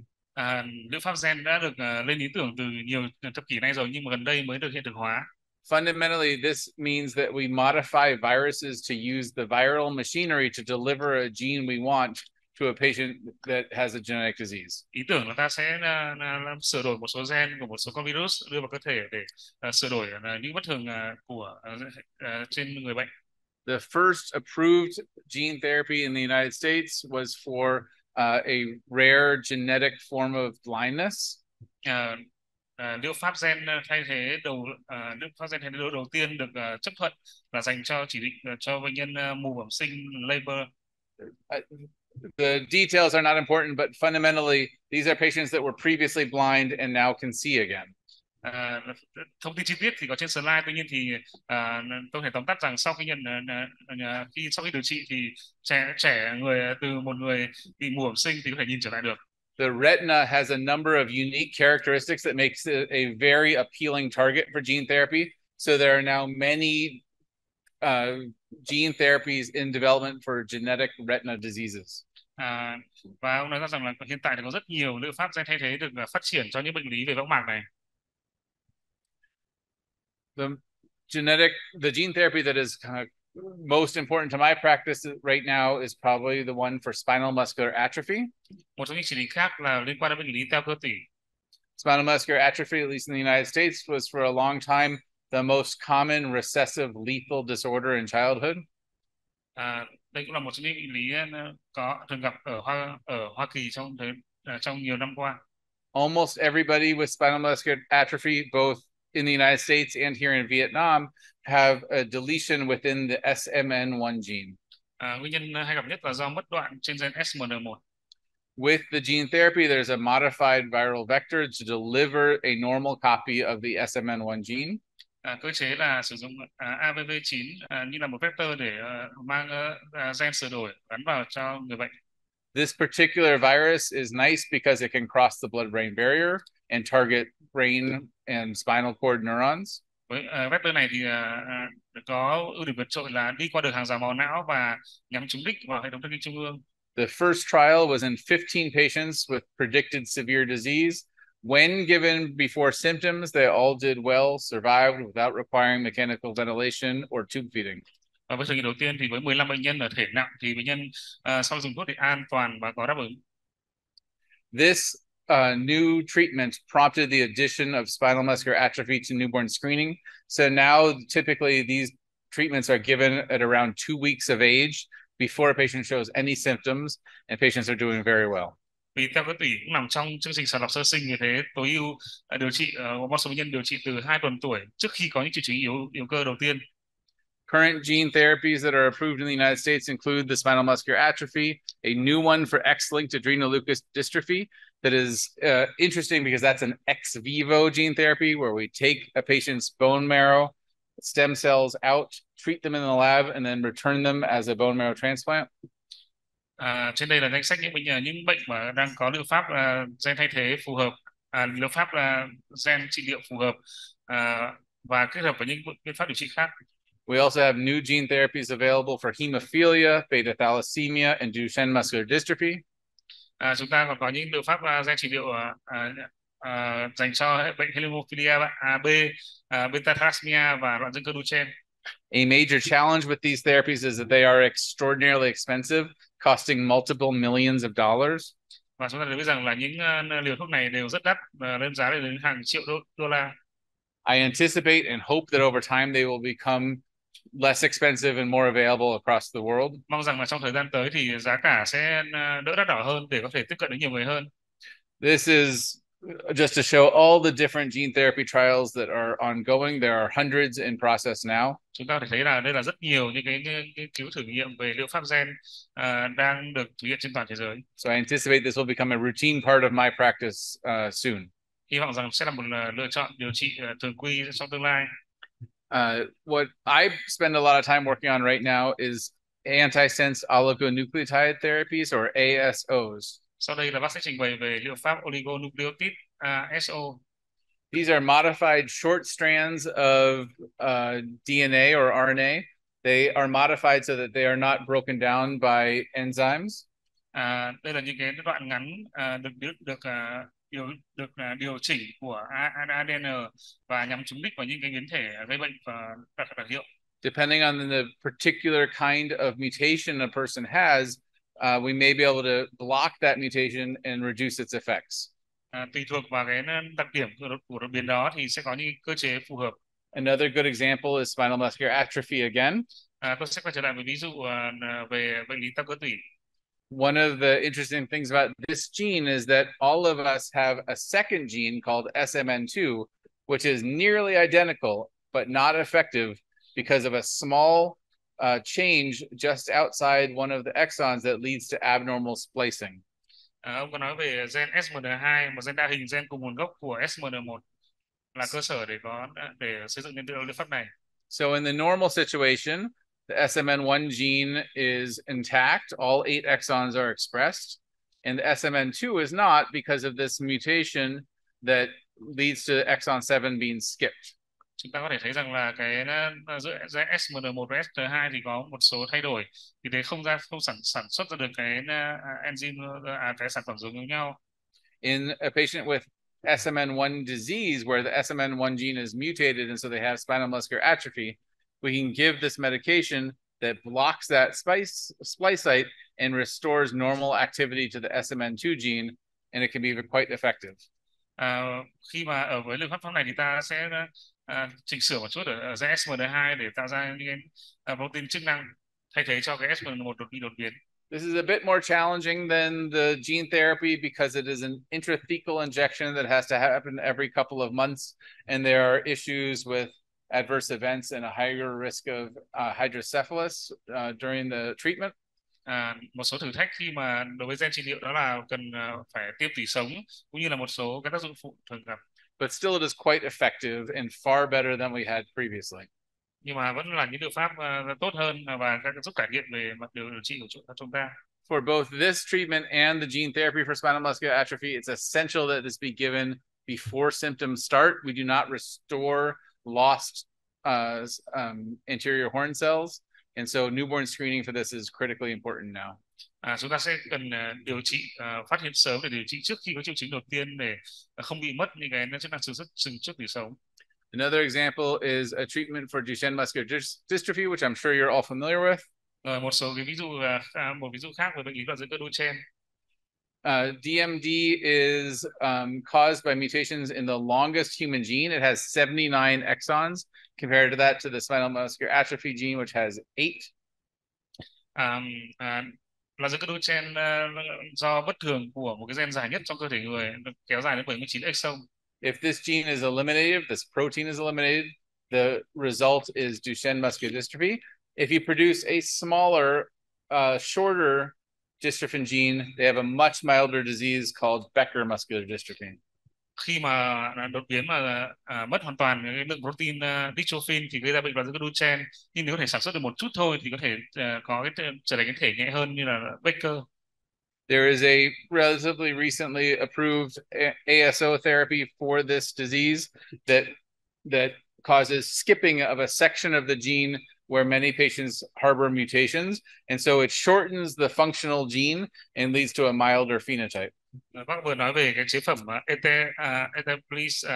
Liệu pháp gen đã được lên ý tưởng từ nhiều thập kỷ nay rồi, nhưng mà gần đây mới được hiện thực hóa. Fundamentally, this means that we modify viruses to use the viral machinery to deliver a gene we want to a patient that has a genetic disease. Ý tưởng là ta sẽ sửa đổi một số gen của một số con virus đưa vào cơ thể để sửa đổi những bất thường của trên người bệnh. The first approved gene therapy in the United States was for a rare genetic form of blindness. Liệu pháp gen thay thế đầu tiên được chấp thuận là dành cho chỉ định cho bệnh nhân mù bẩm sinh labor. The details are not important, but fundamentally, these are patients that were previously blind and now can see again. Thông tin chi tiết thì có trên slide, tuy nhiên thì tôi thể tóm tắt rằng sau khi sau khi điều trị thì người từ một người bị mù bẩm sinh thì có thể nhìn trở lại được. The retina has a number of unique characteristics that makes it a very appealing target for gene therapy. So there are now many gene therapies in development for genetic retina diseases. Và ông nói rằng là hiện tại thì có rất nhiều liệu pháp gen thay thế được phát triển cho những bệnh lý về võng mạc này. The gene therapy that is most important to my practice right now is probably the one for spinal muscular atrophy. Một trong những chỉ định khác là liên quan đến bệnh lý teo cơ tủy. Spinal muscular atrophy, at least in the United States, was for a long time the most common recessive lethal disorder in childhood. Đây cũng là một trong những bệnh lý thường gặp ở Hoa Kỳ trong nhiều năm qua. Almost everybody with spinal muscular atrophy, both in the United States and here in Vietnam, have a deletion within the SMN1 gene. Nguyên nhân hay gặp nhất là do mất đoạn trên gen SMN1. With the gene therapy, there's a modified viral vector to deliver a normal copy of the SMN1 gene. Cơ chế là sử dụng AVV9 như là một vector để mang gen sửa đổi gắn vào cho người bệnh. This particular virus is nice because it can cross the blood-brain barrier and target brain and spinal cord neurons. Với vector này thì có ưu điểm vượt trội là đi qua được hàng rào màu não và nhắm trúng đích vào hệ thống thần kinh trung ương. The first trial was in 15 patients with predicted severe disease. When given before symptoms, they all did well, survived without requiring mechanical ventilation or tube feeding. Và với thử nghiệm đầu tiên thì với 15 bệnh nhân ở thể nặng thì bệnh nhân sau dùng thuốc thì an toàn và có đáp ứng. This new treatment prompted the addition of spinal muscular atrophy to newborn screening. So now typically these treatments are given at around 2 weeks of age before a patient shows any symptoms, and patients are doing very well. Vì theo cái tủy cũng nằm trong chương trình sàng lọc sơ sinh, vì thế tối ưu điều trị một số bệnh nhân điều trị từ 2 tuần tuổi trước khi có những triệu chứng yếu cơ đầu tiên. Current gene therapies that are approved in the United States include the spinal muscular atrophy, a new one for X-linked adrenoleukodystrophy that is interesting because that's an ex vivo gene therapy where we take a patient's bone marrow, stem cells out, treat them in the lab, and then return them as a bone marrow transplant. Trên đây là danh sách những bệnh mà đang có liệu pháp gen thay thế phù hợp, liệu pháp gen trị liệu phù hợp và kết hợp với những biện pháp điều trị khác. We also have new gene therapies available for hemophilia, beta thalassemia, and Duchenne muscular dystrophy. Chúng ta còn có những liệu pháp gen trị liệu dành cho bệnh hemophilia B, beta thalassemia và loạn dương cơ Duchenne. A major challenge with these therapies is that they are extraordinarily expensive, costing multiple millions of dollars. Và chúng ta được biết rằng là những liều thuốc này đều rất đắt, lên giá lên đến hàng triệu đô la. I anticipate and hope that over time they will become less expensive and more available across the world. Mong rằng là trong thời gian tới thì giá cả sẽ đỡ đắt đỏ hơn để có thể tiếp cận đến nhiều người hơn. This is just to show all the different gene therapy trials that are ongoing. There are hundreds in process now. Chúng ta có thể thấy là đây là rất nhiều những cái nghiên cứu thử nghiệm về liệu pháp gen đang được thực hiện trên toàn thế giới. So I anticipate this will become a routine part of my practice soon. Hy vọng rằng sẽ là một lựa chọn điều trị thường quy trong tương lai. What I spend a lot of time working on right now is antisense oligonucleotide therapies, or ASOs. Sau đây là bác sẽ trình bày về liệu pháp oligonucleotide ASO. These are modified short strands of DNA or RNA. They are modified so that they are not broken down by enzymes. Đây là những cái đoạn ngắn được điều chỉnh của ADN và nhằm trúng đích vào những cái biến thể gây bệnh và đặc hiệu. Depending on the particular kind of mutation a person has, we may be able to block that mutation and reduce its effects. Tùy thuộc vào cái đặc điểm của đột biến đó thì sẽ có những cơ chế phù hợp. Another good example is spinal muscular atrophy again. Tôi sẽ quay trở lại với ví dụ về bệnh lý tăng cơ tủy. One of the interesting things about this gene is that all of us have a second gene called SMN2, which is nearly identical but not effective because of a small change just outside one of the exons that leads to abnormal splicing. Ông có nói về gen SMN2, một gen đa hình gen cùng nguồn gốc của SMN1 là cơ sở để xây dựng nên liệu pháp này. So in the normal situation, the SMN1 gene is intact, all 8 exons are expressed, and the SMN2 is not because of this mutation that leads to exon 7 being skipped. Chúng ta có thể thấy rằng là cái giữa SMN1 và SMN2 thì có một số thay đổi, thì thế không sản xuất ra được cái enzyme, cái sản phẩm giống như nhau. In a patient with SMN1 disease, where the SMN1 gene is mutated and so they have spinal muscular atrophy, we can give this medication that blocks that splice site and restores normal activity to the SMN2 gene, and it can be quite effective. Khi mà ở với liệu pháp này thì ta sẽ chỉnh sửa một chút ở gen SMN2 để tạo ra những cái protein chức năng thay thế cho cái SMN1 đột biến. This is a bit more challenging than the gene therapy because it is an intrathecal injection that has to happen every couple of months, and there are issues with adverse events and a higher risk of hydrocephalus during the treatment. Một số thử thách khi mà đối với gen trị liệu đó là cần phải tiêm tủy sống, cũng như là một số cái tác dụng phụ thường gặp. But still it is quite effective and far better than we had previously. Nhưng mà vẫn là những liệu pháp tốt hơn và giúp cải thiện về mặt điều trị của chúng ta. For both this treatment and the gene therapy for spinal muscular atrophy, it's essential that this be given before symptoms start. We do not restore lost anterior horn cells, and so newborn screening for this is critically important now. Chúng ta sẽ cần điều trị, phát hiện sớm để điều trị trước khi có triệu chứng đầu tiên để không bị mất những cái chức năng sừng trước tủy sống. Another example is a treatment for Duchenne muscular dystrophy, which I'm sure you're all familiar with. Một ví dụ khác về bệnh lý loạn dương cơ Duchenne. DMD is caused by mutations in the longest human gene. It has 79 exons. Compared to that, to the spinal muscular atrophy gene, which has 8. Là do cái đôi gen do bất thường của một cái gen dài nhất trong cơ thể người, kéo dài đến 79 exon. If this gene is eliminated, if this protein is eliminated, the result is Duchenne muscular dystrophy. If you produce a smaller, shorter dystrophin gene, they have a much milder disease called Becker muscular dystrophy. Khi mà đột biến mà mất hoàn toàn cái lượng protein dystrophin thì gây ra bệnh loạn giữa gen, nhưng nếu có thể sản xuất được một chút thôi thì có thể có cái trở thành cái thể nhẹ hơn như là Becker. There is a relatively recently approved ASO therapy for this disease that causes skipping of a section of the gene where many patients harbor mutations, and so it shortens the functional gene and leads to a milder phenotype. Bác vừa nói về cái chế phẩm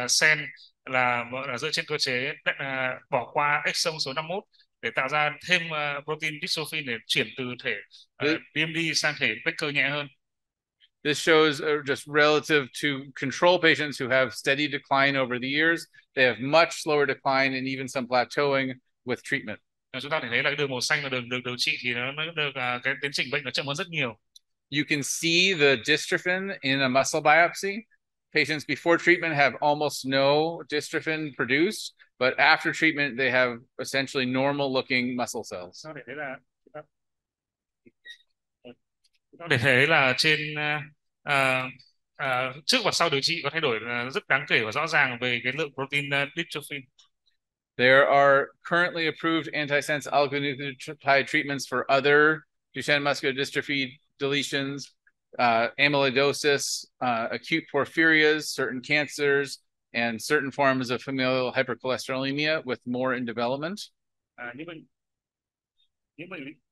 sen là dựa trên cơ chế bỏ qua exon số 51 để tạo ra thêm protein dystrophin để chuyển từ thể DMD sang thể Becker nhẹ hơn. This shows just relative to control patients who have steady decline over the years. They have much slower decline and even some plateauing with treatment. Chúng ta thể thấy là cái đường màu xanh là đường được điều trị thì nó được cái tiến trình bệnh nó chậm hơn rất nhiều. You can see the dystrophin in a muscle biopsy. Patients before treatment have almost no dystrophin produced, but after treatment they have essentially normal looking muscle cells. Để thấy là trên trước và sau điều trị có thay đổi rất đáng kể và rõ ràng về cái lượng protein dystrophin. There are currently approved antisense oligonucleotide treatments for other Duchenne muscular dystrophy deletions, amyloidosis, acute porphyrias, certain cancers, and certain forms of familial hypercholesterolemia, with more in development.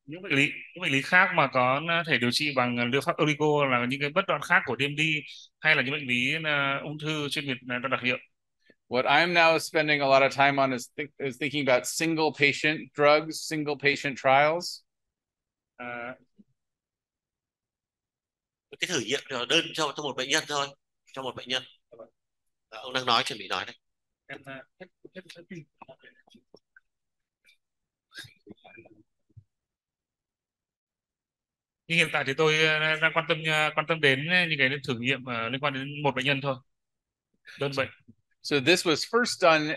Những bệnh lý khác mà có thể điều trị bằng liệu pháp oligo là những cái bất đoạn khác của DMD hay là những bệnh lý ung thư chuyên biệt đặc hiệu. What I'm now spending a lot of time on is thinking about single patient drugs, single patient trials. Cái thử nghiệm đơn cho một bệnh nhân thôi, cho một bệnh nhân. Ông đang nói, chuẩn bị nói đây. Nhưng hiện tại thì tôi đang quan tâm đến những cái thử nghiệm liên quan đến một bệnh nhân thôi, đơn bệnh. So this was first done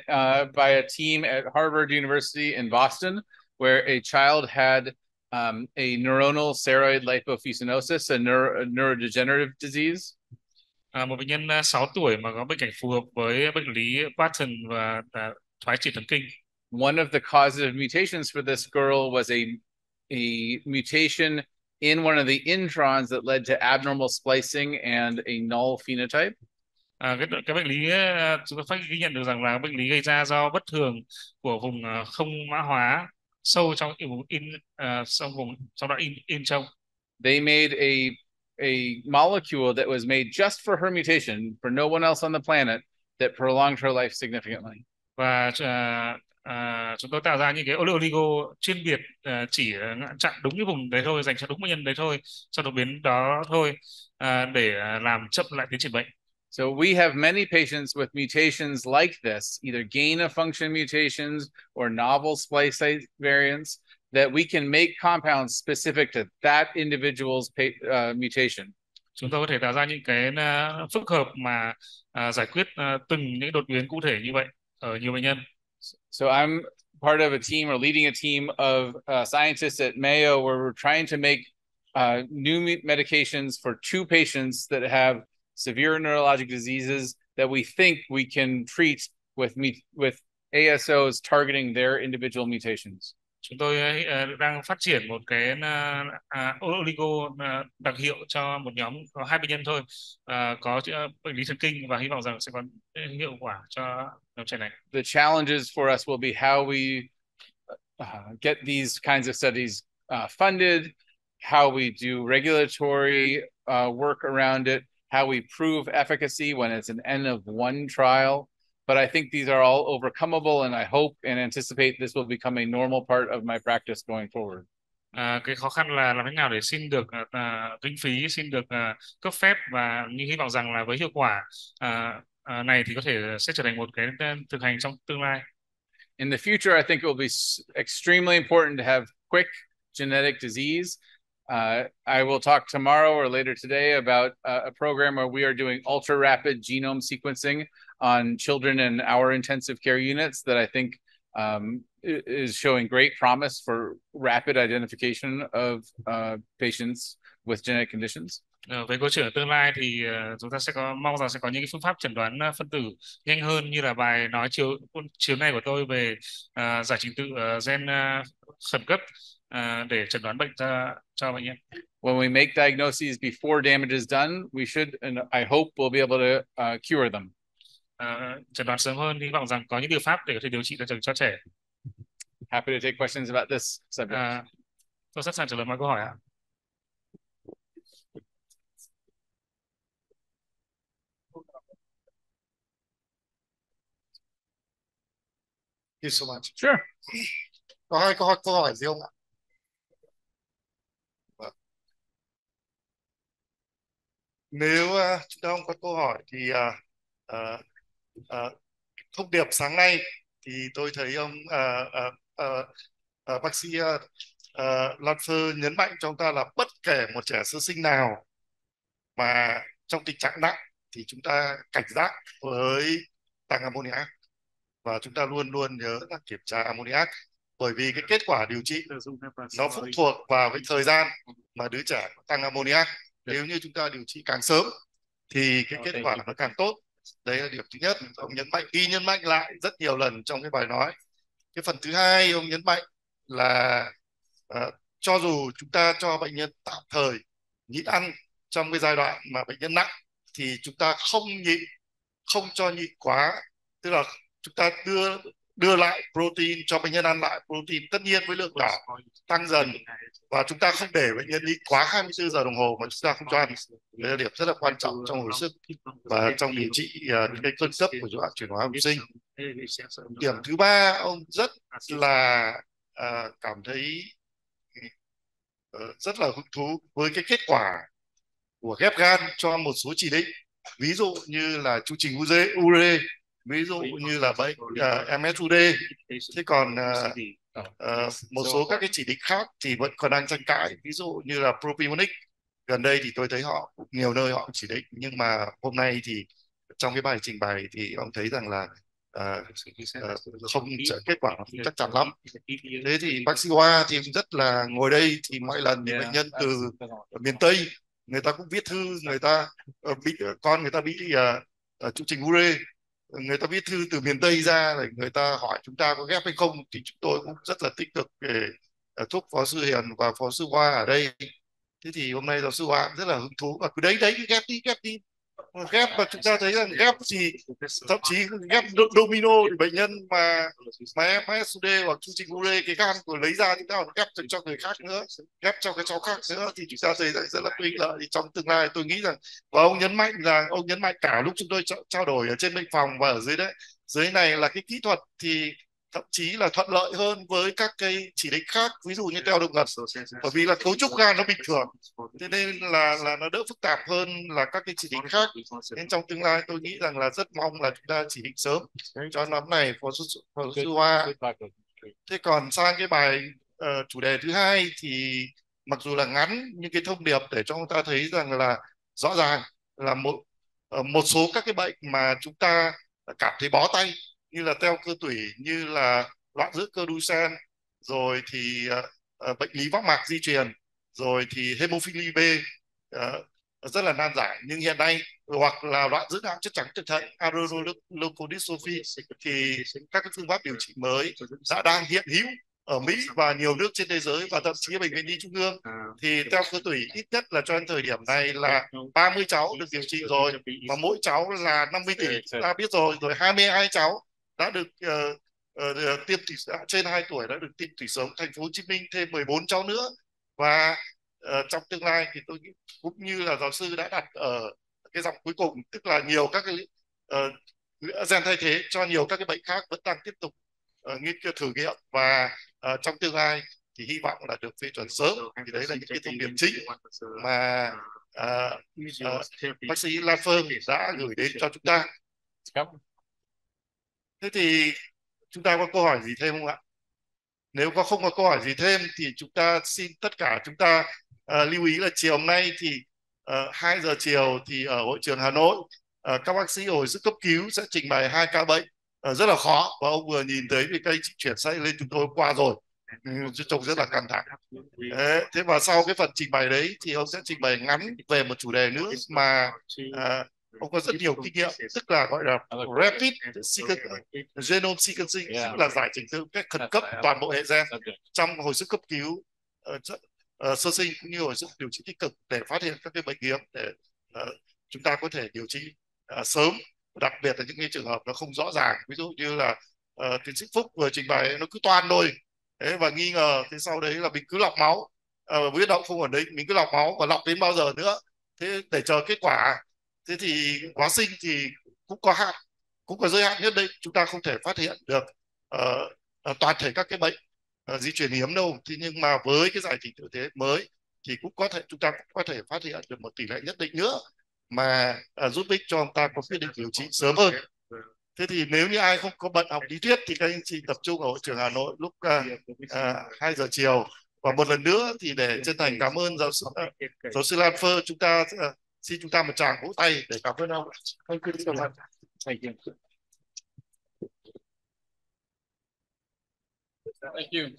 by a team at Harvard University in Boston, where a child had a neuronal ceroid lipofuscinosis, a neurodegenerative disease. Một bệnh nhân 6 tuổi mà có bệnh cảnh phù hợp với bệnh lý Patton và thoái chỉ thần kinh. One of the causes of mutations for this girl was a mutation in one of the introns that led to abnormal splicing and a null phenotype. Cái bệnh lý chúng ta ghi nhận được rằng là bệnh lý gây ra do bất thường của vùng không mã hóa sâu trong vùng trong đoạn in trong. They made a molecule that was made just for her mutation, for no one else on the planet, that prolonged her life significantly. Và chúng tôi tạo ra những cái oligo chuyên biệt chỉ chặn đúng cái vùng đấy thôi, dành cho đúng bệnh nhân đấy thôi, cho đột biến đó thôi, để làm chậm lại tiến triển bệnh. So we have many patients with mutations like this, either gain of function mutations or novel splice site variants, that we can make compounds specific to that individual's mutation. Chúng tôi có thể tạo ra những cái phức hợp mà giải quyết từng những đột biến cụ thể như vậy ở nhiều bệnh nhân. So I'm part of a team or leading a team of scientists at Mayo where we're trying to make new medications for 2 patients that have severe neurologic diseases that we think we can treat with ASOs targeting their individual mutations. Chúng tôi đang phát triển một cái oligo đặc hiệu cho một nhóm có 2 bệnh nhân thôi, có bệnh lý thần kinh, và hy vọng rằng sẽ có hiệu quả cho nhóm trẻ này. The challenges for us will be how we get these kinds of studies funded, how we do regulatory work around it, how we prove efficacy when it's an N of 1 trial. But I think these are all overcomable, and I hope and anticipate this will become a normal part of my practice going forward. Cái khó khăn là làm thế nào để xin được kinh phí, xin được cấp phép, và như hy vọng rằng là với hiệu quả này thì có thể sẽ trở thành một cái thực hành trong tương lai. In the future, I think it will be extremely important to have quick genetic disease. I will talk tomorrow or later today about a program where we are doing ultra rapid genome sequencing on children in our intensive care units that I think is showing great promise for rapid identification of patients with genetic conditions. Về câu chuyện ở tương lai thì chúng ta sẽ mong rằng sẽ có những cái phương pháp chẩn đoán phân tử nhanh hơn, như là bài nói chiều nay của tôi về giải trình tự gen khẩn cấp để chẩn đoán bệnh cho bệnh nhân. When we make diagnoses before damage is done, we should, and I hope we'll be able to cure them. Chẩn đoán sớm hơn, hy vọng rằng có những biện pháp để có thể điều trị cho trẻ. Happy to take questions about this subject. Tôi sẵn sàng trả lời mọi câu hỏi ạ. Thank you so much. Sure. Có hai câu hỏi gì không ạ? Nếu chúng ta không có câu hỏi thì thông điệp sáng nay thì tôi thấy ông bác sĩ Lanpher nhấn mạnh cho chúng ta là bất kể một trẻ sơ sinh nào mà trong tình trạng nặng thì chúng ta cảnh giác với tăng ammoniac, và chúng ta luôn luôn nhớ là kiểm tra ammoniac, bởi vì cái kết quả điều trị nó phụ thuộc vào cái thời gian mà đứa trẻ tăng ammoniac. Nếu như chúng ta điều trị càng sớm thì cái kết quả nó càng tốt. Đấy là điểm thứ nhất, ông nhấn mạnh lại rất nhiều lần trong cái bài nói. Cái phần thứ hai ông nhấn mạnh là cho dù chúng ta cho bệnh nhân tạm thời nhịn ăn trong cái giai đoạn mà bệnh nhân nặng thì chúng ta không cho nhịn quá, tức là chúng ta đưa lại protein, cho bệnh nhân ăn lại protein, tất nhiên với lượng nhỏ tăng dần, và chúng ta không để bệnh nhân đi quá 24 giờ đồng hồ mà chúng ta không cho ăn. Đây là điểm rất là quan trọng trong hồi sức và trong điều trị những cái cơn cấp của loạn chuyển hóa bẩm sinh. Điểm thứ ba, ông rất là cảm thấy rất là hứng thú với cái kết quả của ghép gan cho một số chỉ định, ví dụ như là chu trình ure, ví dụ như là bệnh MSUD. Thế còn một số các cái chỉ định khác thì vẫn còn đang tranh cãi, ví dụ như là propionic. Gần đây thì tôi thấy họ nhiều nơi họ chỉ định, nhưng mà hôm nay thì trong cái bài trình bày thì ông thấy rằng là không kết quả không chắc chắn lắm. Thế thì bác sĩ Hoa thì rất là ngồi đây thì mọi lần thì bệnh nhân từ miền Tây người ta cũng viết thư, người ta con người ta bị chu trình ure, người ta viết thư từ miền Tây ra để người ta hỏi chúng ta có ghép hay không, thì chúng tôi cũng rất là tích cực để thúc phó sư Hiền và phó sư Hoa ở đây. Thế thì hôm nay giáo sư Hoa rất là hứng thú và cứ đấy ghép đi. Ghép mà chúng ta thấy rằng ghép gì, thậm chí ghép domino thì bệnh nhân mà MSUD hoặc chu trình ure, cái gan của lấy ra chúng ta còn ghép cho người khác nữa, ghép cho cái cháu khác nữa, thì chúng ta thấy rất là ích lợi. Thì trong tương lai tôi nghĩ rằng, và ông nhấn mạnh cả lúc chúng tôi trao đổi ở trên bệnh phòng và ở dưới này là cái kỹ thuật thì thậm chí là thuận lợi hơn với các cái chỉ định khác, ví dụ như teo động mật, bởi vì là cấu trúc gan nó bình thường, thế nên là nó đỡ phức tạp hơn là các cái chỉ định khác. Nên trong tương lai tôi nghĩ rằng là rất mong là chúng ta chỉ định sớm cho nhóm này, phó sư Hoa. Thế còn sang cái bài chủ đề thứ hai thì mặc dù là ngắn nhưng cái thông điệp để cho chúng ta thấy rằng là rõ ràng là một số các cái bệnh mà chúng ta cảm thấy bó tay, như là teo cơ tủy, như là loạn giữa cơ đu sen, rồi thì bệnh lý võng mạc di truyền, rồi thì hemophilia B rất là nan giải. Nhưng hiện nay hoặc là loạn giữa não chất trắng tuyệt thận, adrenoleukodystrophy, thì các cái phương pháp điều trị mới đang hiện hữu ở Mỹ và nhiều nước trên thế giới, và thậm chí bệnh viện Nhi Trung ương thì teo cơ tủy ít nhất là cho đến thời điểm này là 30 cháu được điều trị rồi, mà mỗi cháu là 50 tỷ ta biết rồi 22 cháu đã được tiêm trên 2 tuổi đã được tiêm tủy sống. Thành phố Hồ Chí Minh thêm 14 cháu nữa, và trong tương lai thì tôi nghĩ cũng như là giáo sư đã đặt ở cái dòng cuối cùng, tức là nhiều các cái gen thay thế cho nhiều các cái bệnh khác vẫn đang tiếp tục nghiên cứu thử nghiệm, và trong tương lai thì hy vọng là được phê chuẩn sớm. Thì đấy là những cái thông điệp chính mà bác sĩ Lanpher đã gửi đến cho chúng ta. Thế thì chúng ta có câu hỏi gì thêm không ạ? Nếu không có câu hỏi gì thêm thì chúng ta xin tất cả chúng ta lưu ý là chiều hôm nay thì 2 giờ chiều thì ở hội trường Hà Nội các bác sĩ hồi sức cấp cứu sẽ trình bày 2 ca bệnh rất là khó, và ông vừa nhìn thấy vì cây chuyển say lên chúng tôi hôm qua rồi, trông rất là căng thẳng. Thế và sau cái phần trình bày đấy thì ông sẽ trình bày ngắn về một chủ đề nữa mà ông có rất nhiều kinh nghiệm, tức là gọi là rapid genome sequencing, tức là giải trình tự cách khẩn cấp toàn bộ hệ gen trong hồi sức cấp cứu sơ sinh cũng như hồi sức điều trị tích cực để phát hiện các cái bệnh hiếm để chúng ta có thể điều trị sớm, đặc biệt là những cái trường hợp nó không rõ ràng, ví dụ như là tiến sĩ Phúc vừa trình bày nó cứ toan thôi và nghi ngờ, thế sau đấy là mình cứ lọc máu, huyết động không ổn định, mình cứ lọc máu và lọc đến bao giờ nữa, thế để chờ kết quả. Thế thì hóa sinh thì cũng có hạn, cũng có giới hạn nhất định, chúng ta không thể phát hiện được toàn thể các cái bệnh di truyền hiếm đâu. Thế nhưng mà với cái giải trình tự thế mới thì cũng có thể chúng ta cũng có thể phát hiện được một tỷ lệ nhất định nữa mà giúp ích cho ông ta có quyết định điều trị sớm hơn. Thế thì nếu như ai không có bận học lý thuyết thì các anh chị tập trung ở hội trường Hà Nội lúc 2 giờ chiều. Và một lần nữa thì để chân thành cảm ơn giáo sư Lanpher, chúng ta xin chúng ta một tràng vỗ tay để cảm ơn ông. Thank you so much. Thank you. Thank you.